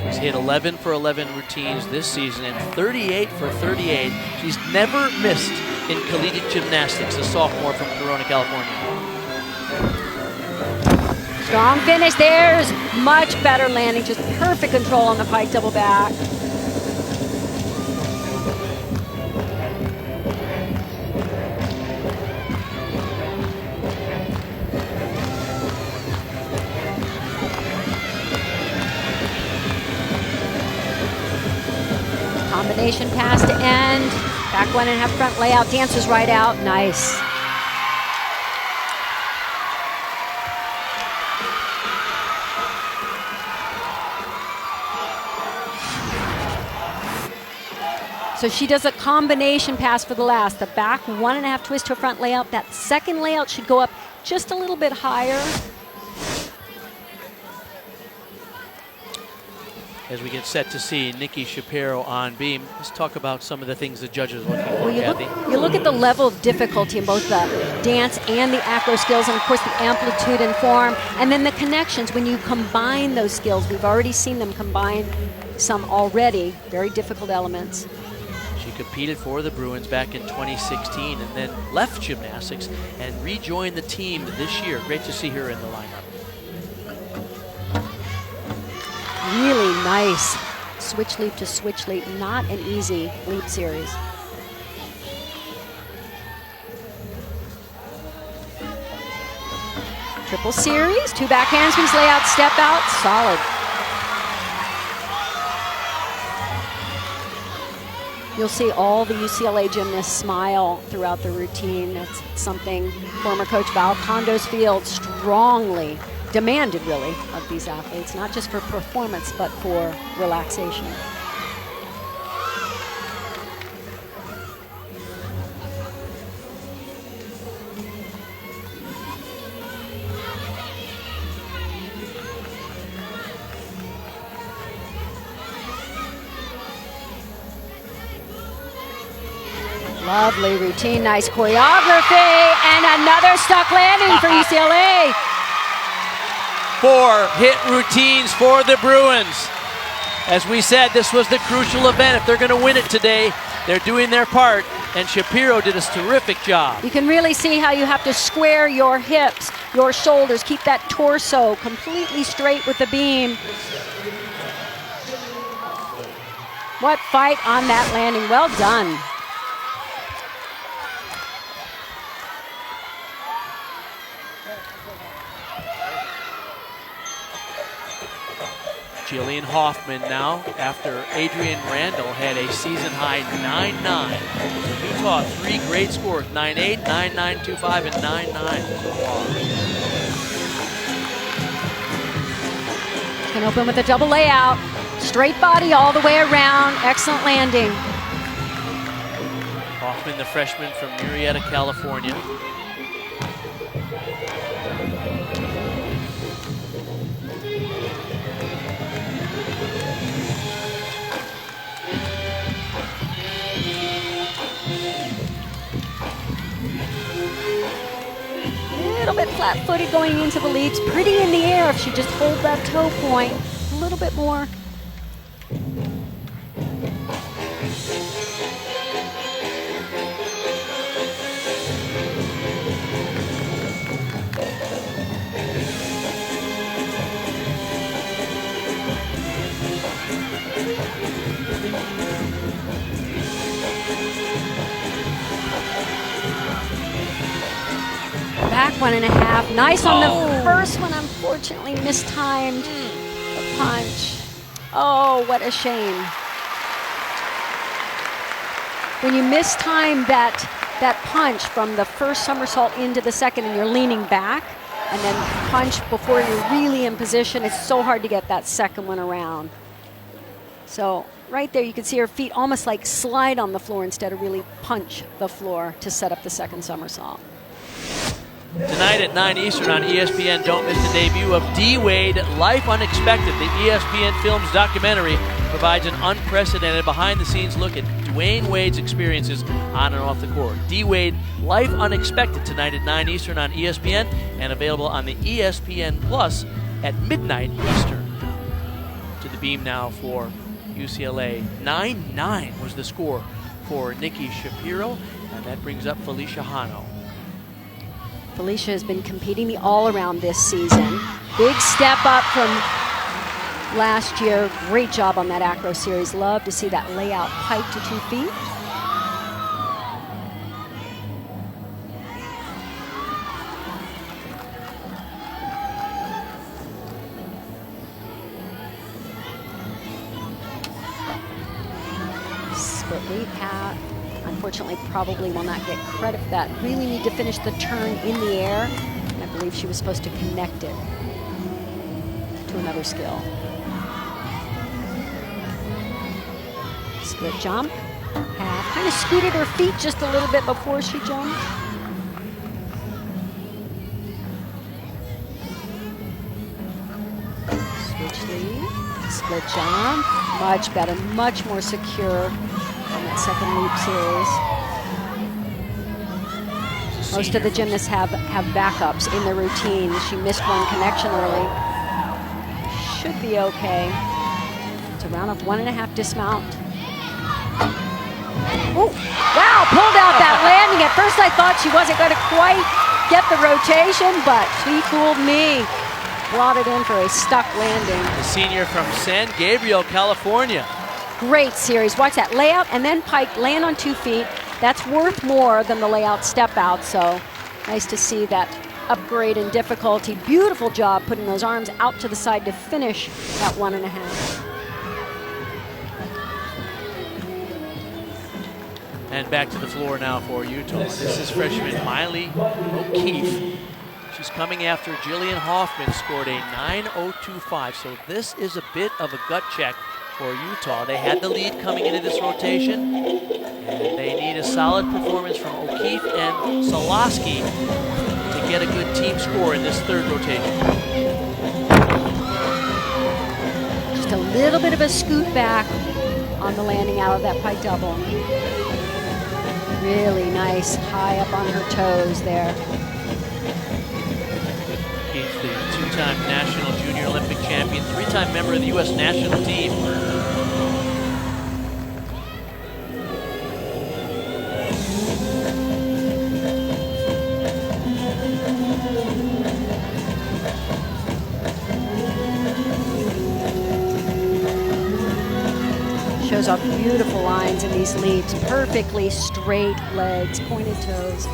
She's hit 11 for 11 routines this season and 38 for 38. She's never missed in collegiate gymnastics, a sophomore from Corona, California. Strong finish. There's much better landing, just perfect control on the pike double back. Combination pass to end. Back 1.5 front layout. Dances right out. Nice. So she does a combination pass for the last. The back 1.5 twist to a front layout. That second layout should go up just a little bit higher. as we get set to see Nikki Shapiro on beam. Let's talk about some of the things the judges are looking for, Well, Kathy. you look at the level of difficulty in both the dance and the acro skills, and of course the amplitude and form, and then the connections when you combine those skills. We've already seen them combine some already, very difficult elements. She competed for the Bruins back in 2016 and then left gymnastics and rejoined the team this year. Great to see her in the lineup. Really nice switch leap to switch leap, not an easy leap series. Triple series, 2 back handsprings, lay out, step out, solid. You'll see all the UCLA gymnasts smile throughout the routine. That's something former coach Val Condosfield strongly demanded, really, of these athletes, not just for performance, but for relaxation. Lovely routine, nice choreography, and another stuck landing for UCLA. 4 hit routines for the Bruins. As we said, this was the crucial event. If they're going to win it today, they're doing their part, and Shapiro did a terrific job. You can really see how you have to square your hips, your shoulders, keep that torso completely straight with the beam. What fight on that landing, well done. Jillian Hoffman now, after Adrienne Randall had a season-high 9-9. So Utah, 3 great scores, 9-8, 9-9, 2-5, and 9-9 so far. Can open with a double layout. Straight body all the way around. Excellent landing. Hoffman, the freshman from Murrieta, California. A little bit flat-footed going into the leaps. Pretty in the air if she just holds that toe point a little bit more. Back 1.5. Nice on the first one. Unfortunately, mistimed the punch. Oh, what a shame. When you mistime that punch from the first somersault into the second and you're leaning back and then punch before you're really in position, it's so hard to get that second one around. So right there you can see her feet almost like slide on the floor instead of really punch the floor to set up the second somersault. Tonight at 9 Eastern on ESPN, don't miss the debut of D. Wade, Life Unexpected. The ESPN Films documentary provides an unprecedented behind-the-scenes look at Dwayne Wade's experiences on and off the court. D. Wade, Life Unexpected, tonight at 9 Eastern on ESPN and available on the ESPN Plus at midnight Eastern. To the beam now for UCLA. 9-9 was the score for Nikki Shapiro, and that brings up Felicia Hano. Felicia has been competing the all-around this season. Big step up from last year. Great job on that acro series. Love to see that layout pike to 2 feet. Split leap hat. Unfortunately, probably will not get credit for that. Really need to finish the turn in the air. And I believe she was supposed to connect it to another skill. Split jump. Half. Kind of scooted her feet just a little bit before she jumped. Switch lead. split jump. Much better, much more secure on that second loop series. Most of the gymnasts have backups in their routine. She missed one connection early. Should be okay. It's a round of 1.5 dismount. Oh, wow, pulled out that landing. At first I thought she wasn't going to quite get the rotation, but she fooled me. Brought it in for a stuck landing. The senior from San Gabriel, California. Great series. Watch that layout and then pike, land on 2 feet. That's worth more than the layout step out, so nice to see that upgrade in difficulty. Beautiful job putting those arms out to the side to finish that 1.5. And back to the floor now for Utah. This is freshman Miley O'Keefe. She's coming after Jillian Hoffman, scored a 9.025. So this is a bit of a gut check for Utah. They had the lead coming into this rotation, and they need a solid performance from O'Keefe and Soloski to get a good team score in this third rotation. Just a little bit of a scoot back on the landing out of that pike double. Really nice, high up on her toes there. He's the 2-time national junior Olympic champion, 3-time member of the U.S. national team. Shows off beautiful lines in these leaps, perfectly straight legs, pointed toes.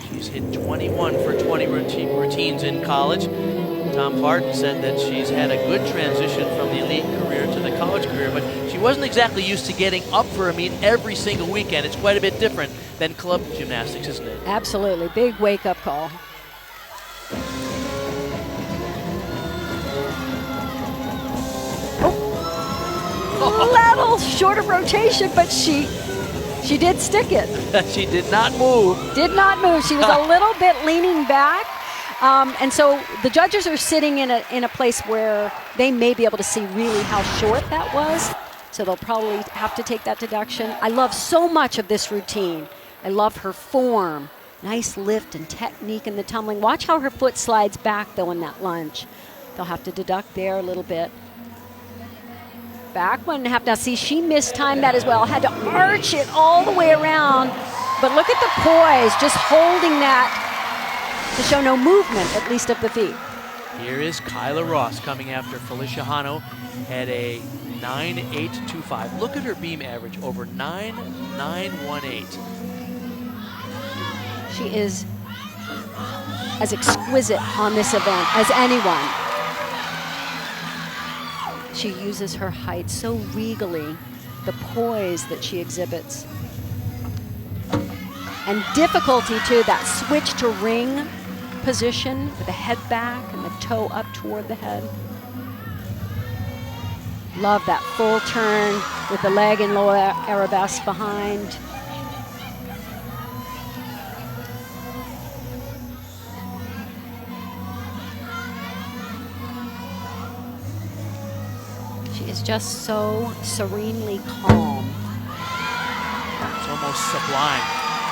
She's hit 21 for 20 routines in college. Tom Barton said that she's had a good transition from the elite career to the college career, but she wasn't exactly used to getting up for a meet every single weekend. It's quite a bit different than club gymnastics, isn't it? Absolutely, big wake-up call. Little short of rotation, but she did stick it. She did not move. Did not move. She was a little bit leaning back. And so the judges are sitting in a place where they may be able to see really how short that was. So they'll probably have to take that deduction. I love so much of this routine. I love her form. Nice lift and technique in the tumbling. Watch how her foot slides back, though, in that lunge. They'll have to deduct there a little bit. Back 1.5. Now see, she mistimed that as well. Had to arch it all the way around. But look at the poise, just holding that to show no movement, at least of the feet. Here is Kyla Ross coming after Felicia Hano at a 9.825. Look at her beam average, over 9.918. She is as exquisite on this event as anyone. She uses her height so regally, the poise that she exhibits. And difficulty too, that switch to ring position with the head back and the toe up toward the head. Love that full turn with the leg in low arabesque behind. Is just so serenely calm. It's almost sublime.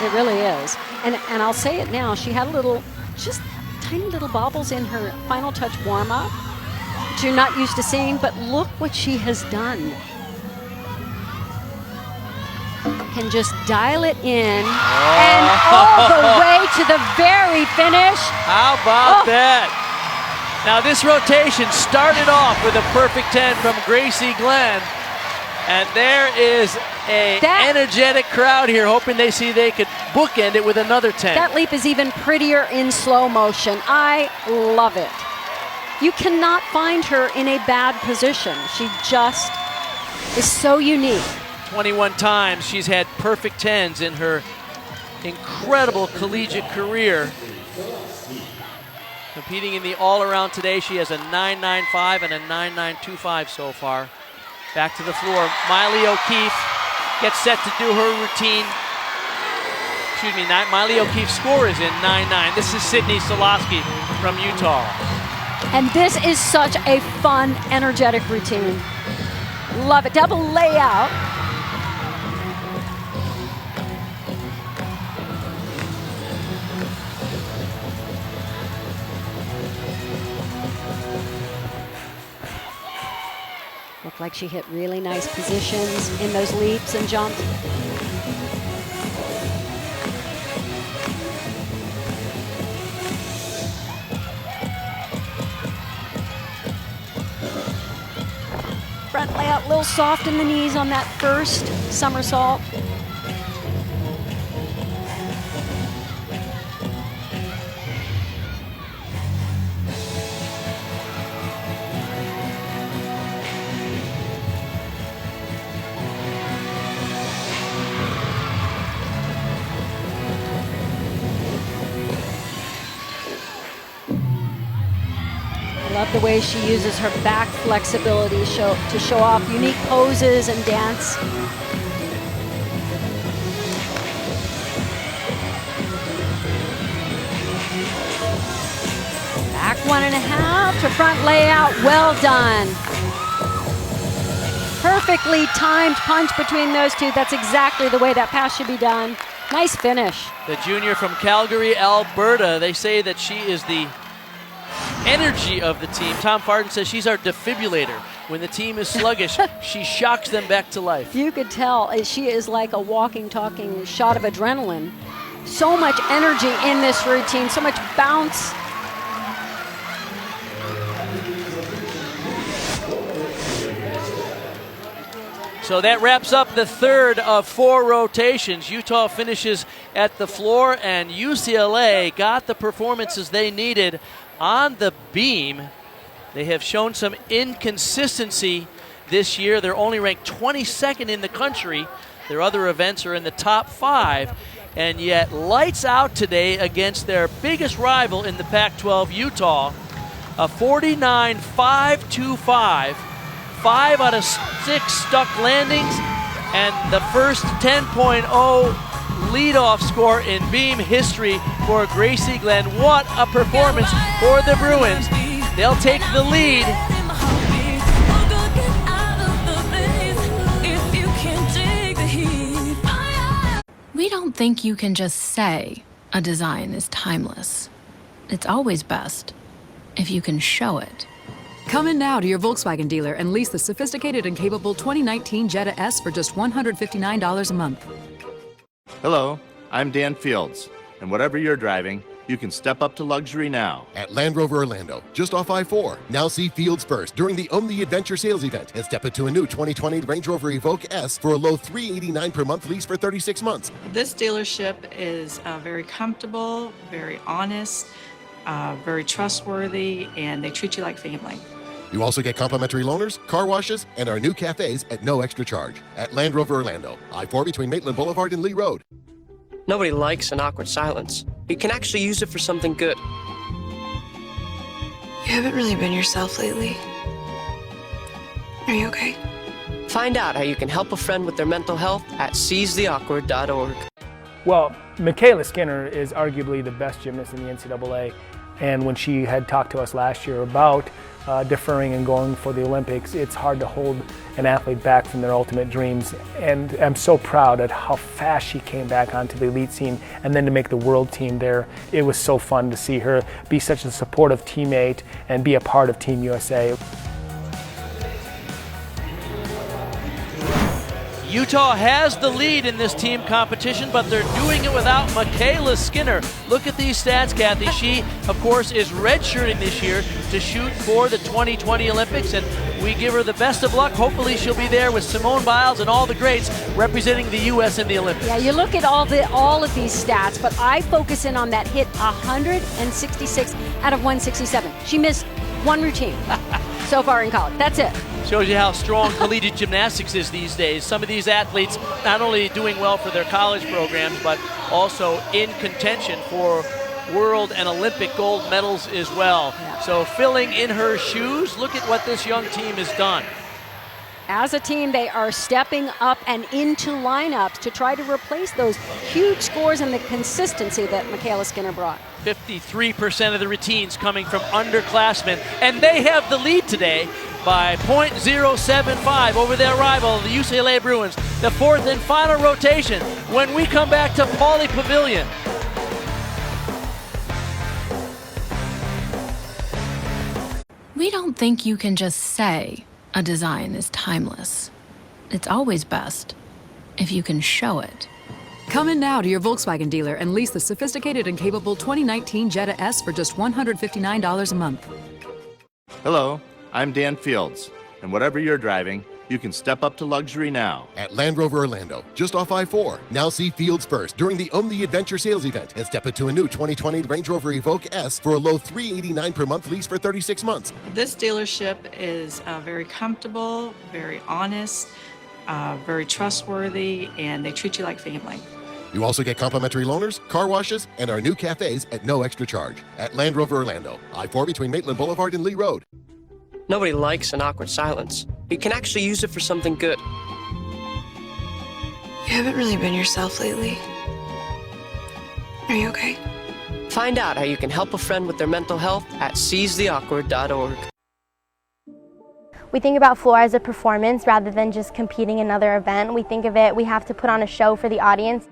It really is. And I'll say it now, she had just tiny little bobbles in her final touch warm-up, which you're not used to seeing, but look what she has done. Can just dial it in and all the way to the very finish. How about that? Now this rotation started off with a perfect 10 from Gracie Glenn, and there is a energetic crowd here hoping they could bookend it with another 10. That leap is even prettier in slow motion. I love it. You cannot find her in a bad position. She just is so unique. 21 times she's had perfect 10s in her incredible collegiate career. Competing in the all-around today, she has a 9.95 and a 9.925 so far. Back to the floor, Miley O'Keefe gets set to do her routine. Miley O'Keefe's score is in 9-9. This is Sydney Solosky from Utah. And this is such a fun, energetic routine. Love it. Double layout. Looked like she hit really nice positions in those leaps and jumps. Front layout, a little soft in the knees on that first somersault. Love the way she uses her back flexibility to show off unique poses and dance. Back 1.5 to front layout, well done. Perfectly timed punch between those two. That's exactly the way that pass should be done. Nice finish. The junior from Calgary, Alberta, they say that she is the energy of the team. Tom Farden says she's our defibrillator. When the team is sluggish, she shocks them back to life. You could tell she is like a walking, talking shot of adrenaline. So much energy in this routine, so much bounce. So that wraps up the third of 4 rotations. Utah finishes at the floor, and UCLA got the performances they needed on the beam. They have shown some inconsistency this year. They're only ranked 22nd in the country. Their other events are in the top 5. And yet lights out today against their biggest rival in the Pac-12, Utah. A 49-5-2-5. 5 out of 6 stuck landings. And the first 10.0 leadoff score in beam history for Gracie Glenn. What a performance for the Bruins. They'll take the lead. We don't think you can just say a design is timeless. It's always best if you can show it. Come in now to your Volkswagen dealer and lease the sophisticated and capable 2019 Jetta S for just $159 a month. Hello, I'm Dan Fields, and whatever you're driving, you can step up to luxury now. At Land Rover Orlando, just off I-4. Now see Fields first during the Own the Adventure sales event and step into a new 2020 Range Rover Evoque S for a low $389 per month lease for 36 months. This dealership is very comfortable, very honest, very trustworthy, and they treat you like family. You also get complimentary loaners, car washes, and our new cafes at no extra charge. At Land Rover Orlando, I-4 between Maitland Boulevard and Lee Road. Nobody likes an awkward silence. You can actually use it for something good. You haven't really been yourself lately. Are you okay? Find out how you can help a friend with their mental health at seizetheawkward.org. Well, Michaela Skinner is arguably the best gymnast in the NCAA, and when she had talked to us last year about deferring and going for the Olympics, it's hard to hold an athlete back from their ultimate dreams. And I'm so proud at how fast she came back onto the elite scene and then to make the world team there. It was so fun to see her be such a supportive teammate and be a part of Team USA. Utah has the lead in this team competition, but they're doing it without Michaela Skinner. Look at these stats, Kathy. She, of course, is redshirting this year to shoot for the 2020 Olympics, and we give her the best of luck. Hopefully she'll be there with Simone Biles and all the greats representing the U.S. in the Olympics. Yeah, you look at all of these stats, but I focus in on that hit 166 out of 167. She missed one routine so far in college. That's it. Shows you how strong collegiate gymnastics is these days. Some of these athletes not only doing well for their college programs, but also in contention for world and Olympic gold medals as well. Yeah. So filling in her shoes, look at what this young team has done. As a team, they are stepping up and into lineups to try to replace those huge scores and the consistency that Michaela Skinner brought. 53% of the routines coming from underclassmen, and they have the lead today by .075 over their rival, the UCLA Bruins. The fourth and final rotation when we come back to Pauley Pavilion. We don't think you can just say a design is timeless. It's always best if you can show it. Come in now to your Volkswagen dealer and lease the sophisticated and capable 2019 Jetta S for just $159 a month. Hello, I'm Dan Fields, and whatever you're driving, you can step up to luxury now. At Land Rover Orlando, just off I-4. Now see Fields first during the Own the Adventure sales event and step into a new 2020 Range Rover Evoque S for a low $389 per month lease for 36 months. This dealership is very comfortable, very honest, very trustworthy, and they treat you like family. You also get complimentary loaners, car washes, and our new cafes at no extra charge. At Land Rover Orlando, I-4 between Maitland Boulevard and Lee Road. Nobody likes an awkward silence. You can actually use it for something good. You haven't really been yourself lately. Are you okay? Find out how you can help a friend with their mental health at seizetheawkward.org. We think about floor as a performance rather than just competing in another event. We think of it, we have to put on a show for the audience.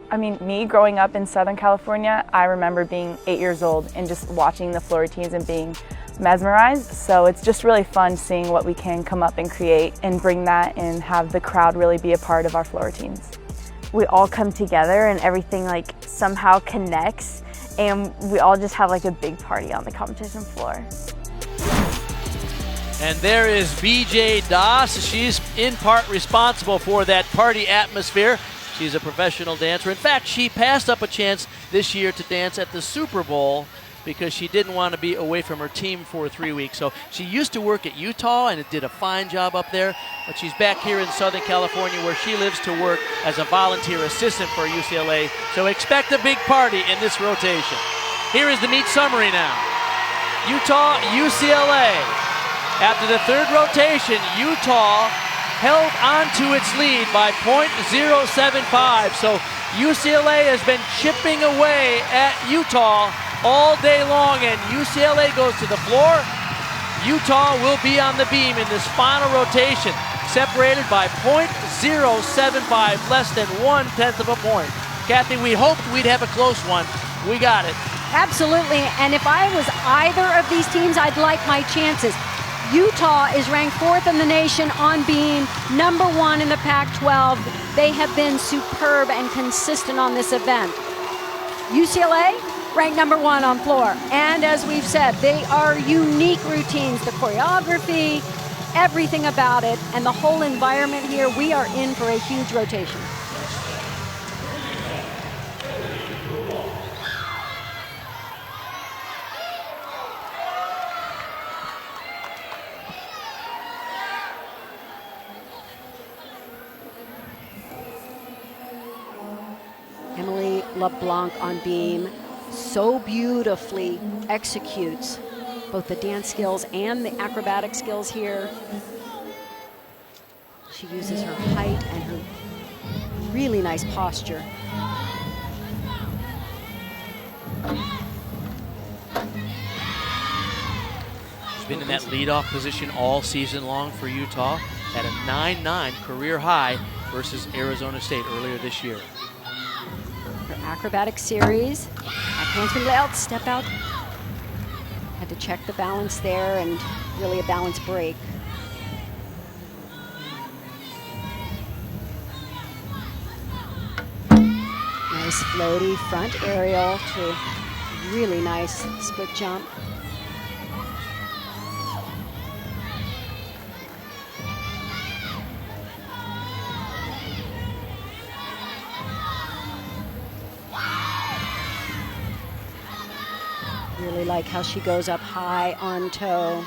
I mean, me growing up in Southern California, I remember being 8 years old and just watching the floor routines and being mesmerized. So it's just really fun seeing what we can come up and create and bring that and have the crowd really be a part of our floor routines. We all come together and everything like somehow connects, and we all just have like a big party on the competition floor. And there is BJ Das. She's in part responsible for that party atmosphere. She's a professional dancer. In fact, she passed up a chance this year to dance at the Super Bowl because she didn't want to be away from her team for 3 weeks. So she used to work at Utah and did a fine job up there, but she's back here in Southern California where she lives to work as a volunteer assistant for UCLA. So expect a big party in this rotation. Here is the meet summary now. Utah, UCLA. After the third rotation, Utah held on to its lead by .075. So UCLA has been chipping away at Utah all day long, and UCLA goes to the floor. Utah will be on the beam in this final rotation, separated by .075, less than 1/10 of a point. Kathy, we hoped we'd have a close one. We got it. Absolutely, and if I was either of these teams, I'd like my chances. Utah is ranked 4th in the nation on beam, #1 in the Pac-12. They have been superb and consistent on this event. UCLA ranked #1 on floor. And as we've said, they are unique routines, the choreography, everything about it, and the whole environment here. We are in for a huge rotation. Emily LeBlanc on beam, so beautifully executes both the dance skills and the acrobatic skills here. She uses her height and her really nice posture. She's been in that leadoff position all season long for Utah at a 9-9 career high versus Arizona State earlier this year. Her acrobatic series, handspring layout, step out. Had to check the balance there and really a balance break. Nice floaty front aerial to really nice split jump. Really like how she goes up high on toe.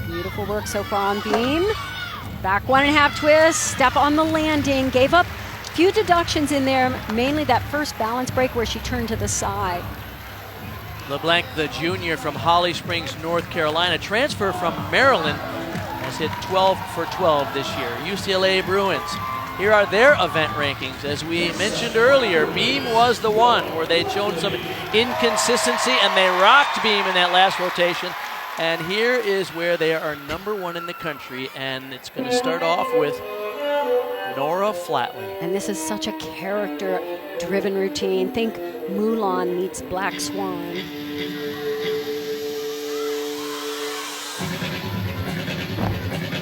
Beautiful work so far on beam. Back 1.5 twist, step on the landing. Gave up a few deductions in there, mainly that first balance break where she turned to the side. LeBlanc, the junior from Holly Springs, North Carolina, transfer from Maryland, has hit 12 for 12 this year. UCLA Bruins, here are their event rankings. As we mentioned earlier, Beam was the one where they'd shown some inconsistency, and they rocked Beam in that last rotation. And here is where they are #1 in the country, and it's going to start off with Nora Flatley. And this is such a character-driven routine. Think Mulan meets Black Swan.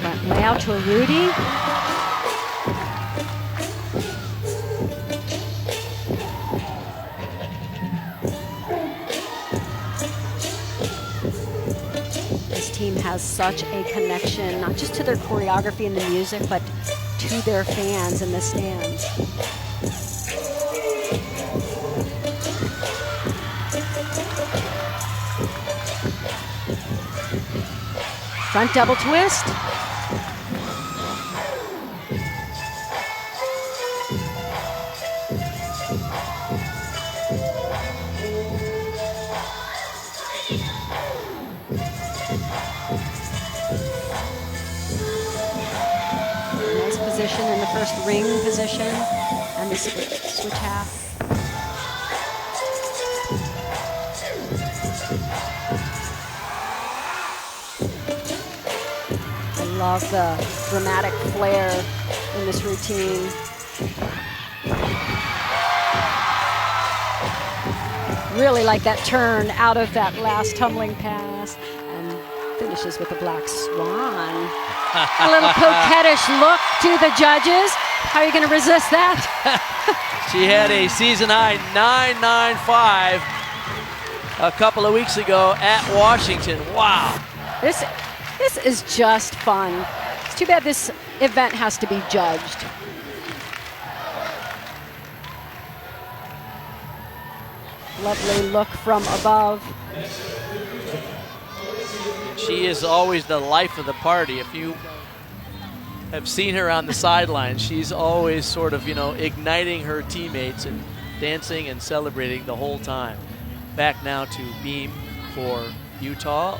Front layout to a Rudy. This team has such a connection, not just to their choreography and the music, but to their fans in the stands. Front double twist. Nice position in the first ring position and the switch half. Love the dramatic flair in this routine. Really like that turn out of that last tumbling pass, and finishes with a Black Swan. A little coquettish look to the judges. How are you going to resist that? She had a season high 9.95 a couple of weeks ago at Washington. Wow. This is just fun. It's too bad this event has to be judged. Lovely look from above. She is always the life of the party. If you have seen her on the sidelines, she's always sort of, igniting her teammates and dancing and celebrating the whole time. Back now to Beam for Utah.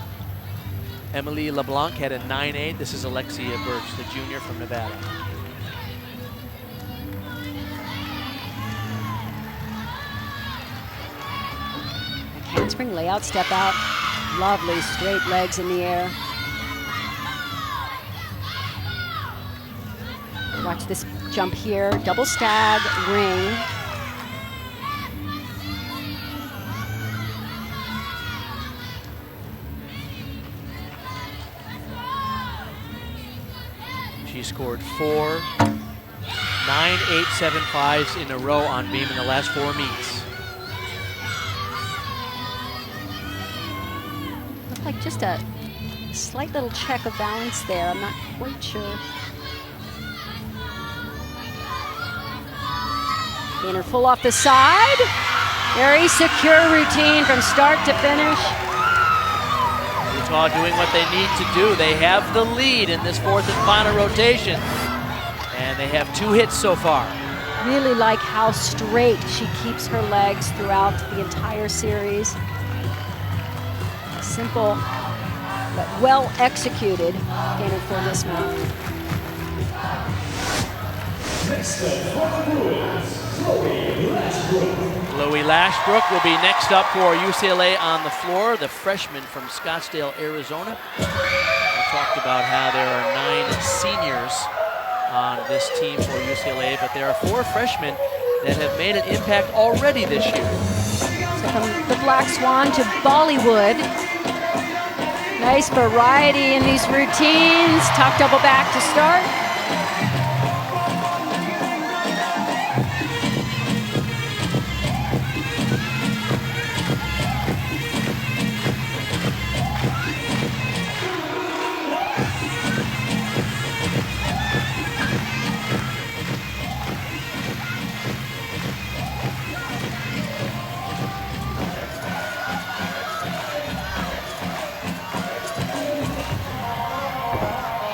Emily LeBlanc had a 9.8. This is Alexia Birch, the junior from Nevada. Handspring layout, step out. Lovely straight legs in the air. Watch this jump here. Double stag, ring. She scored 4 9.875s in a row on Beam in the last 4 meets. Looked like just a slight little check of balance there. I'm not quite sure. Gainer full off the side. Very secure routine from start to finish. Utah doing what they need to do. They have the lead in this 4th and final rotation, and they have 2 hits so far. Really like how straight she keeps her legs throughout the entire series. Simple, but well executed gainer full dismount. Chloe Lashbrook will be next up for UCLA on the floor, the freshman from Scottsdale, Arizona. We talked about how there are 9 seniors on this team for UCLA, but there are 4 freshmen that have made an impact already this year. So from the Black Swan to Bollywood. Nice variety in these routines. Tuck double back to start.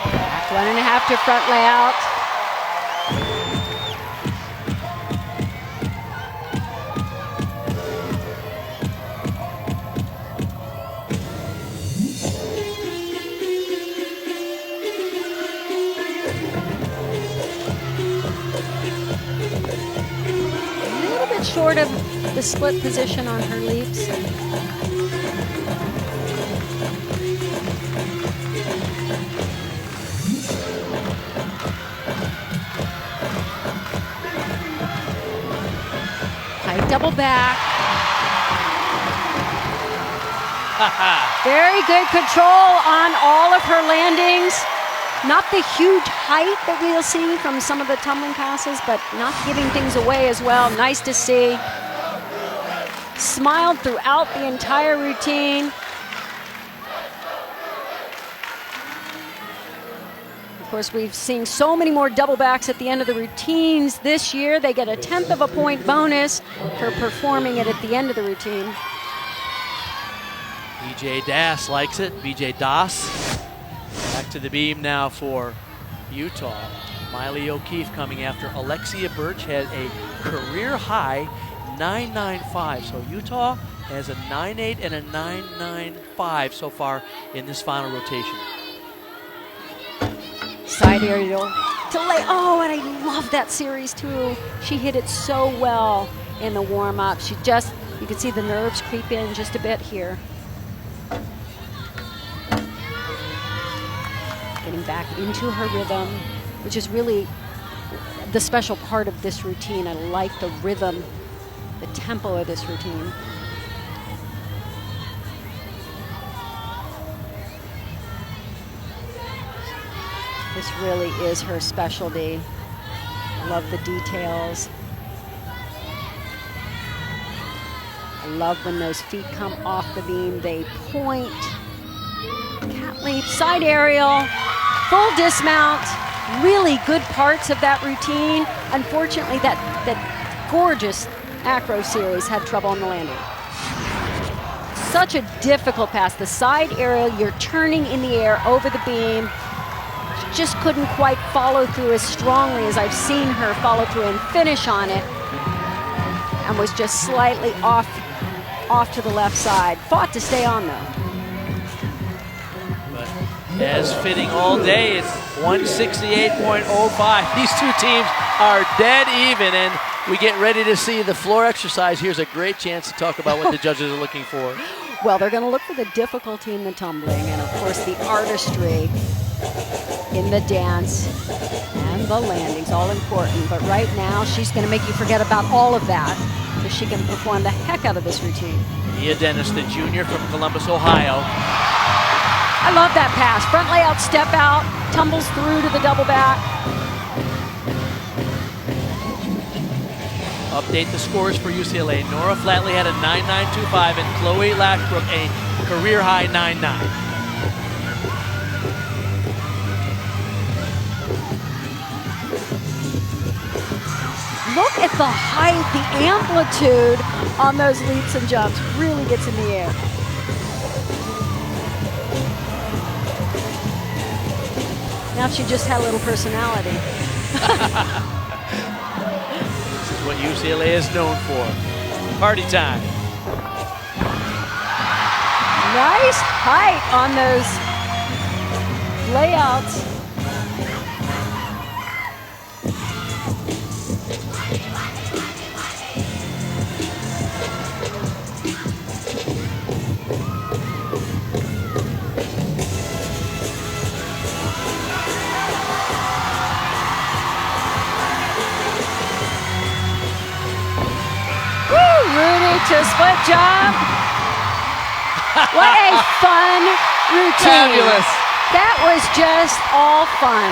Back 1.5 to front layout. short of the split position on her leaps. High double back. Very good control on all of her landings. Not the huge height that we'll see from some of the tumbling passes, but not giving things away as well. Nice to see. Smiled throughout the entire routine. Of course, we've seen so many more double backs at the end of the routines this year. They get a 1/10 of a point bonus for performing it at the end of the routine. BJ Das likes it. BJ Das. Back to the beam now for Utah. Miley O'Keefe coming after Alexia Birch had a career high 9.95. So Utah has a 9.8 and a 9.95 so far in this final rotation. Side aerial to lay. Oh, and I love that series too. She hit it so well in the warm-up. She just, you can see the nerves creep in just a bit here. Getting back into her rhythm, which is really the special part of this routine. I like the rhythm, the tempo of this routine. This really is her specialty. Love the details. I love when those feet come off the beam, they point. Cat leap, side aerial, full dismount. Really good parts of that routine. Unfortunately, that gorgeous acro series had trouble on the landing. Such a difficult pass. The side aerial, you're turning in the air over the beam. Just couldn't quite follow through as strongly as I've seen her follow through and finish on it, and was just slightly off to the left side. Fought to stay on though. But as fitting all day, it's 168.05. These two teams are dead even, and we get ready to see the floor exercise. Here's a great chance to talk about what the judges are looking for. Well, they're going to look for the difficulty in the tumbling, and of course the artistry in the dance and the landings, all important. But right now, she's going to make you forget about all of that so she can perform the heck out of this routine. Mia Dennis, the junior from Columbus, Ohio. I love that pass. Front layout, step out, tumbles through to the double back. Update the scores for UCLA. Nora Flatley had a 9.925 and Chloe Lashbrook a career high 9.9. Look at the height, the amplitude on those leaps and jumps. Really gets in the air. Now she just had a little personality. This is what UCLA is known for. Party time. Nice height on those layouts. To split jump. What a fun routine. Fabulous. That was just all fun.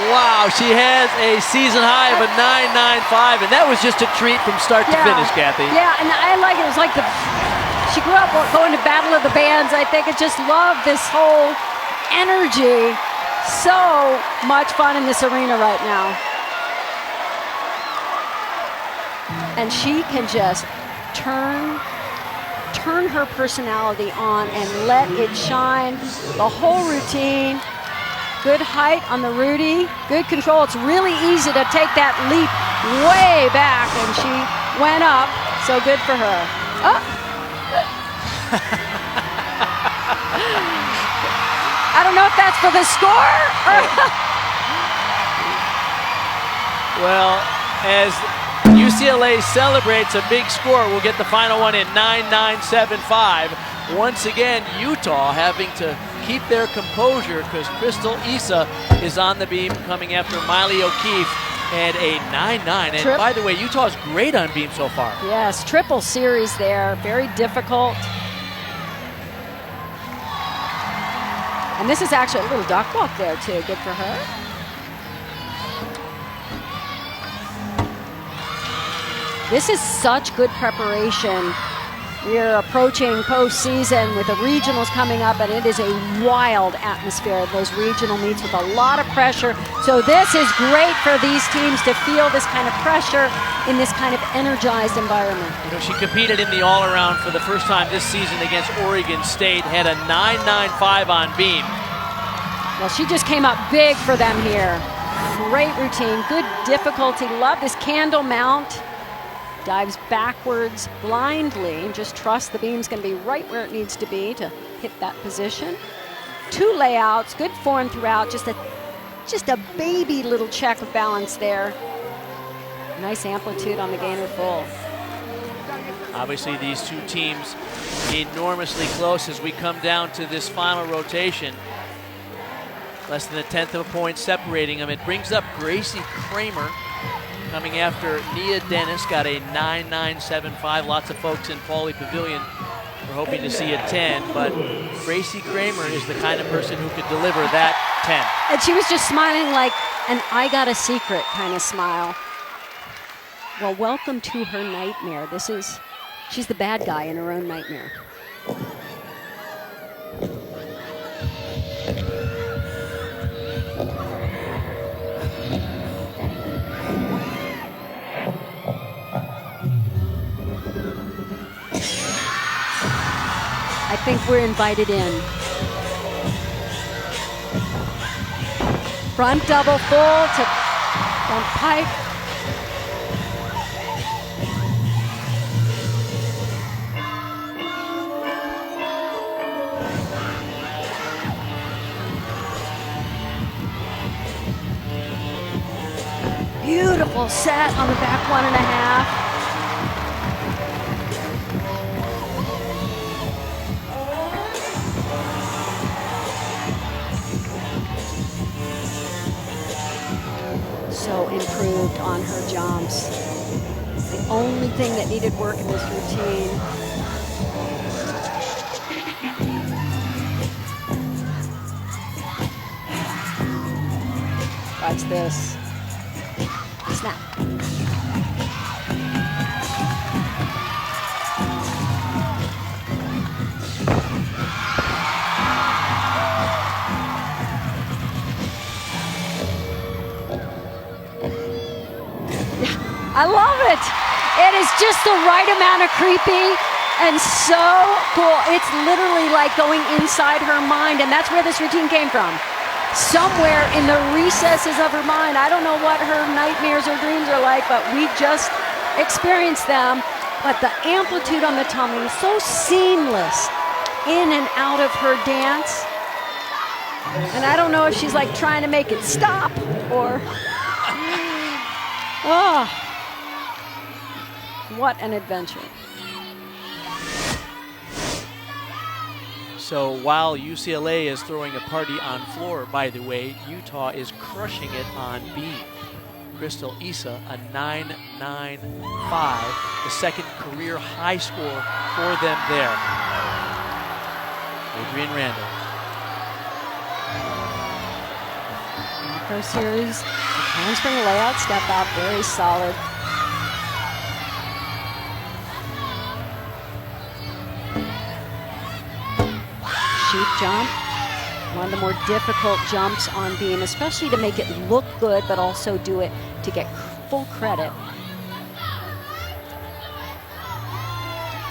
Wow, she has a season high of a 9.95, and that was just a treat from start to finish, Kathy. Yeah, and I like it. It was like she grew up going to Battle of the Bands. I think I just love this whole energy. So much fun in this arena right now. And she can just turn her personality on and let it shine. The whole routine. Good height on the Rudy. Good control. It's really easy to take that leap way back, and she went up. So good for her. Oh. I don't know if that's for the score. Well, as UCLA celebrates a big score. We'll get the final one in 9-9-7-5. Once again, Utah having to keep their composure because Crystal Issa is on the beam coming after Miley O'Keefe, and a 9-9. And by the way, Utah's great on beam so far. Yes, triple series there, very difficult. And this is actually a little duck walk there too, good for her. This is such good preparation. We're approaching postseason with the regionals coming up, and it is a wild atmosphere, those regional meets with a lot of pressure. So this is great for these teams to feel this kind of pressure in this kind of energized environment. You know, she competed in the all-around for the first time this season against Oregon State, had a 9.95 on beam. Well, she just came up big for them here. Great routine, good difficulty. Love this candle mount. Dives backwards blindly and just trust the beam's going to be right where it needs to be to hit that position. 2 layouts, good form throughout, just a baby little check of balance there. Nice amplitude on the gainer full. Obviously these two teams enormously close as we come down to this final rotation. Less than a tenth of a point separating them. It brings up Gracie Kramer coming after Nia Dennis, got a 9.975. Lots of folks in Pauley Pavilion were hoping to see a 10, but Gracie Kramer is the kind of person who could deliver that 10. And she was just smiling like an I got a secret kind of smile. Well, welcome to her nightmare. She's the bad guy in her own nightmare. I think we're invited in. Front double full to front pike. Beautiful set on the back 1.5. So improved on her jumps. The only thing that needed work in this routine. Watch this. Snap. I love it. It is just the right amount of creepy and so cool. It's literally like going inside her mind, and that's where this routine came from. Somewhere in the recesses of her mind. I don't know what her nightmares or dreams are like, but we just experienced them. But the amplitude on the tummy is so seamless in and out of her dance. And I don't know if she's like trying to make it stop or... Oh, what an adventure. So while UCLA is throwing a party on floor, by the way, Utah is crushing it on beam. Crystal Issa, a 9.95, the second career high score for them there. Adrian Randall. Pro series, handspring layout, step out, very solid. Sheep jump, one of the more difficult jumps on beam, especially to make it look good, but also do it to get full credit.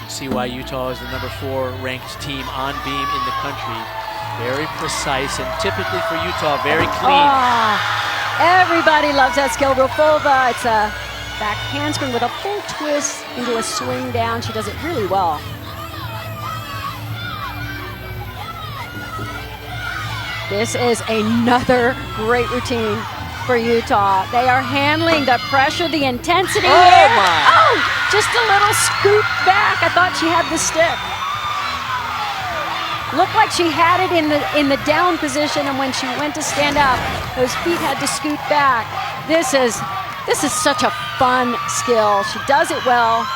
See why Utah is the number 4 ranked team on beam in the country. Very precise, and typically for Utah, very clean. Oh, everybody loves that skill. Rofova, it's a back handspring with a full twist into a swing down. She does it really well. This is another great routine. for Utah. They are handling the pressure, the intensity. Oh, here. my. Oh, just a little scoop back. I thought she had the stick. Looked like she had it in the down position, and when she went to stand up, those feet had to scoot back. This is such a fun skill. She does it well.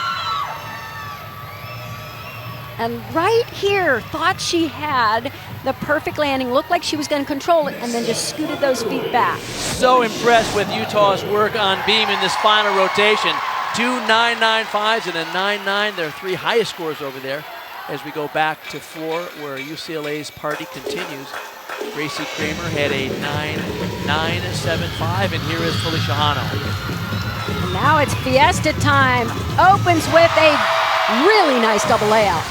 And right here, thought she had the perfect landing. Looked like she was going to control it, and then just scooted those feet back. So impressed with Utah's work on beam in this final rotation. 2 9.95s and a 9.9. Their 3 highest scores over there. As we go back to floor where UCLA's party continues. Gracie Kramer had a 9.975, and here is Felicia Hano. And now it's Fiesta time. Opens with a really nice double layout.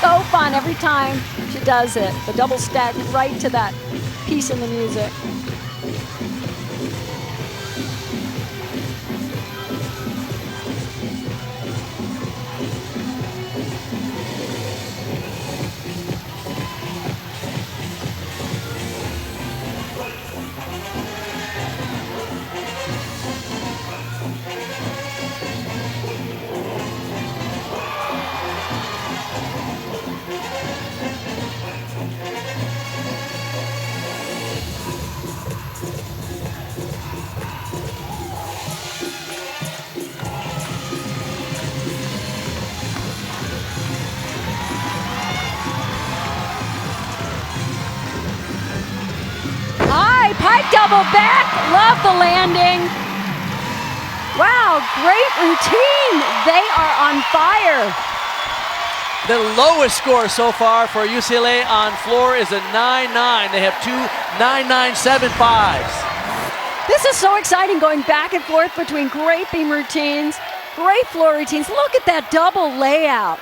So fun every time she does it. The double stack right to that piece in the music. Pike double back, love the landing. Wow, great routine. They are on fire. The lowest score so far for UCLA on floor is a 9.9. They have 2 9.975s. This is so exciting, going back and forth between great beam routines, great floor routines. Look at that double layout.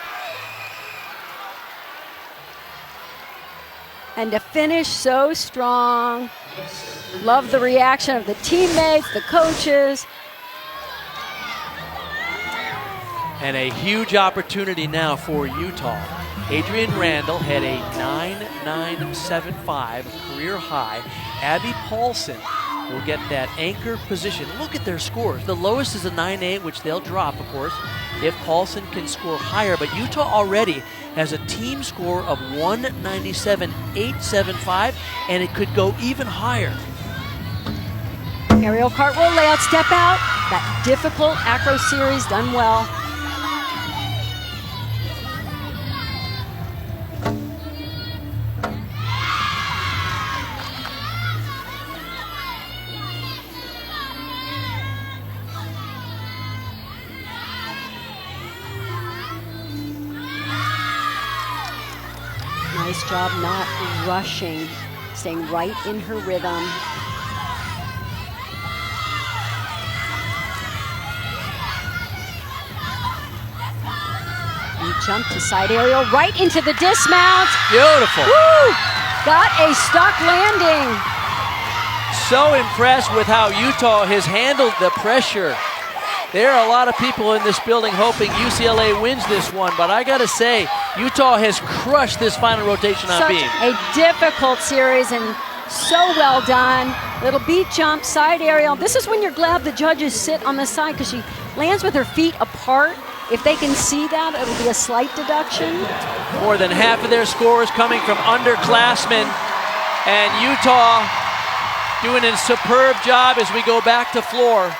And to finish so strong. Love the reaction of the teammates, the coaches. And a huge opportunity now for Utah. Adrienne Randall had a 9.975 career high. Abby Paulson will get that anchor position. Look at their scores. The lowest is a 9.8, which they'll drop, of course, if Paulson can score higher. But Utah already has a team score of 197.875, and it could go even higher. Aerial cartwheel layout, step out. That difficult acro series done well. Nice job not rushing, staying right in her rhythm. You jump to side aerial, right into the dismount. Beautiful. Woo! Got a stuck landing. So impressed with how Utah has handled the pressure. There are a lot of people in this building hoping UCLA wins this one, but I gotta say, Utah has crushed this final rotation on beam. Such a difficult series and so well done. Little beat jump, side aerial. This is when you're glad the judges sit on the side because she lands with her feet apart. If they can see that, it'll be a slight deduction. More than half of their scores coming from underclassmen, and Utah doing a superb job as we go back to floor.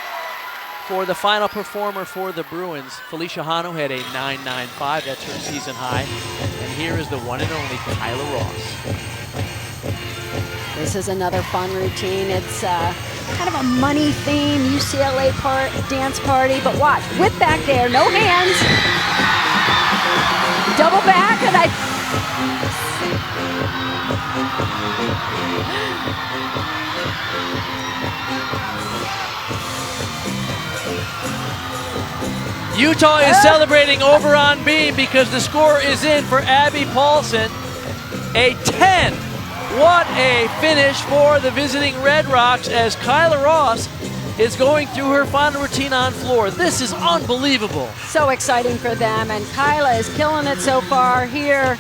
For the final performer for the Bruins, Felicia Hano had a 9.95. That's her season high. And here is the one and only Kyla Ross. This is another fun routine. It's kind of a money theme, UCLA dance party. But watch, whip back there, no hands. Double back, and Utah is celebrating over on beam because the score is in for Abby Paulson. A 10. What a finish for the visiting Red Rocks as Kyla Ross is going through her final routine on floor. This is unbelievable. So exciting for them, and Kyla is killing it so far here.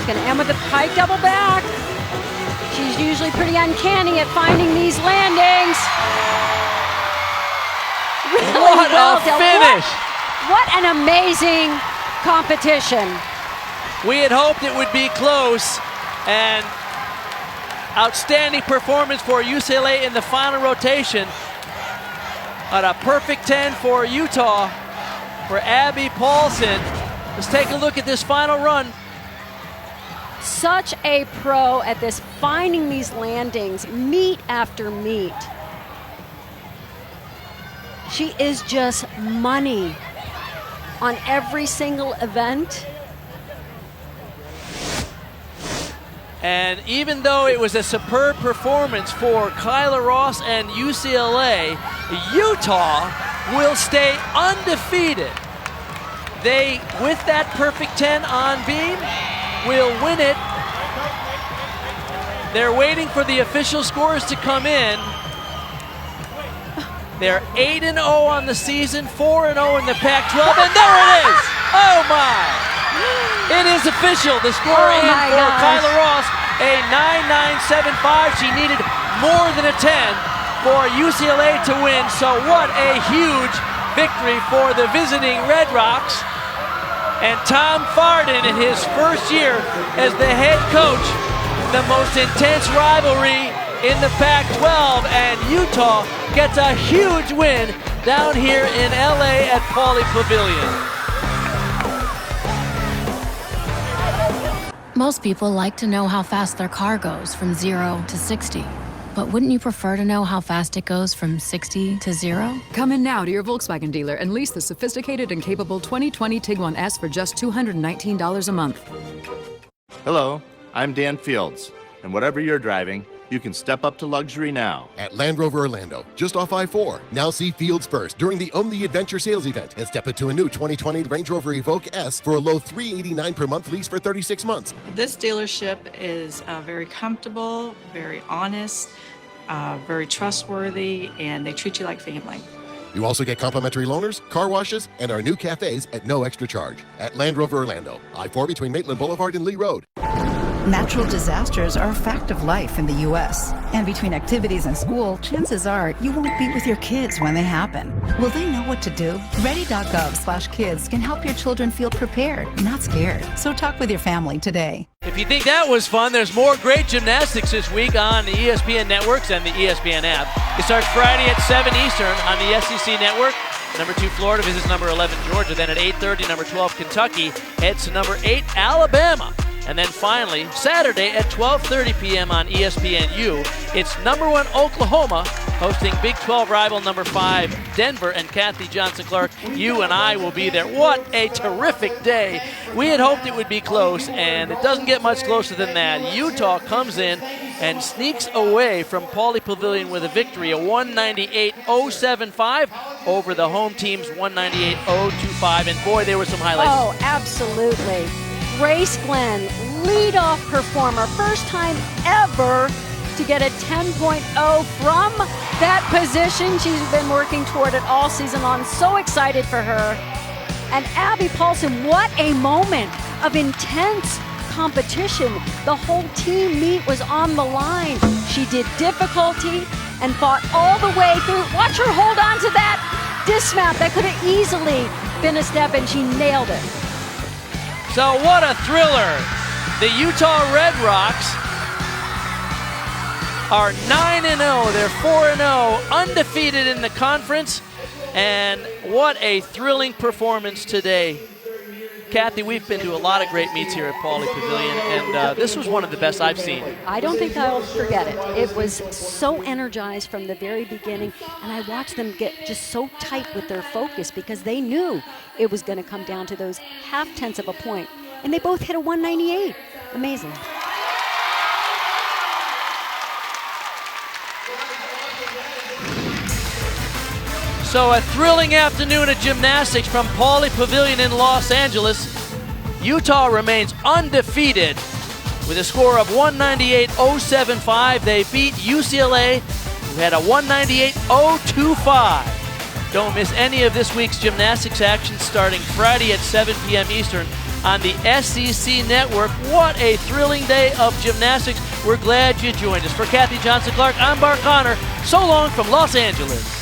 Gonna end with a pike double back. She's usually pretty uncanny at finding these landings. Really What well a done. finish! What an amazing competition. We had hoped it would be close, and outstanding performance for UCLA in the final rotation. At a perfect 10 for Utah, for Abby Paulson. Let's take a look at this final run. Such a pro at this, finding these landings meet after meet. She is just money on every single event. And even though it was a superb performance for Kyla Ross and UCLA, Utah will stay undefeated. They, with that perfect 10 on beam, will win it. They're waiting for the official scores to come in. They're 8-0 on the season, 4-0 in the Pac-12, and there it is! Oh my! It is official. The score in for Kyla Ross, a 9.975. She needed more than a 10 for UCLA to win. So what a huge victory for the visiting Red Rocks. And Tom Farden, in his first year as the head coach, the most intense rivalry in the Pac-12, and Utah gets a huge win down here in LA at Pauley Pavilion. Most people like to know how fast their car goes from 0 to 60. But wouldn't you prefer to know how fast it goes from 60 to 0? Come in now to your Volkswagen dealer and lease the sophisticated and capable 2020 Tiguan S for just $219 a month. Hello, I'm Dan Fields, and whatever you're driving, you can step up to luxury now. At Land Rover Orlando, just off I-4. Now see Fields first during the Own the Adventure sales event and step into a new 2020 Range Rover Evoque S for a low $389 per month lease for 36 months. This dealership is very comfortable, very honest, very trustworthy, and they treat you like family. You also get complimentary loaners, car washes, and our new cafes at no extra charge. At Land Rover Orlando, I-4 between Maitland Boulevard and Lee Road. Natural disasters are a fact of life in the U.S. And between activities and school, chances are you won't be with your kids when they happen. Will they know what to do? Ready.gov/kids can help your children feel prepared, not scared. So talk with your family today. If you think that was fun, there's more great gymnastics this week on the ESPN networks and the ESPN app. It starts Friday at 7 Eastern on the SEC network. Number 2 Florida visits number 11 Georgia. Then at 8:30, number 12 Kentucky heads to number 8 Alabama. And then finally, Saturday at 12:30 p.m. on ESPNU, it's number 1 Oklahoma hosting Big 12 rival number 5 Denver, and Kathy Johnson-Clark, you and I will be there. What a terrific day. We had hoped it would be close, and it doesn't get much closer than that. Utah comes in and sneaks away from Pauley Pavilion with a victory, a 198.075 over the home team's 198.025. And boy, there were some highlights. Oh, absolutely. Grace Glenn, leadoff performer, first time ever to get a 10.0 from that position. She's been working toward it all season long. So excited for her. And Abby Paulson, what a moment of intense competition. The whole team meet was on the line. She did difficulty and fought all the way through. Watch her hold on to that dismount. That could have easily been a step, and she nailed it. So what a thriller. The Utah Red Rocks are 9-0. They're 4-0, undefeated in the conference. And what a thrilling performance today. Kathy, we've been to a lot of great meets here at Pauley Pavilion, and this was one of the best I've seen. I don't think I'll forget it. It was so energized from the very beginning, and I watched them get just so tight with their focus because they knew it was going to come down to those half-tenths of a point, and they both hit a 198. Amazing. So a thrilling afternoon of gymnastics from Pauley Pavilion in Los Angeles. Utah remains undefeated with a score of 198.075. They beat UCLA, who had a 198.025. Don't miss any of this week's gymnastics action starting Friday at 7 p.m. Eastern on the SEC Network. What a thrilling day of gymnastics. We're glad you joined us. For Kathy Johnson-Clark, I'm Bart Connor. So long from Los Angeles.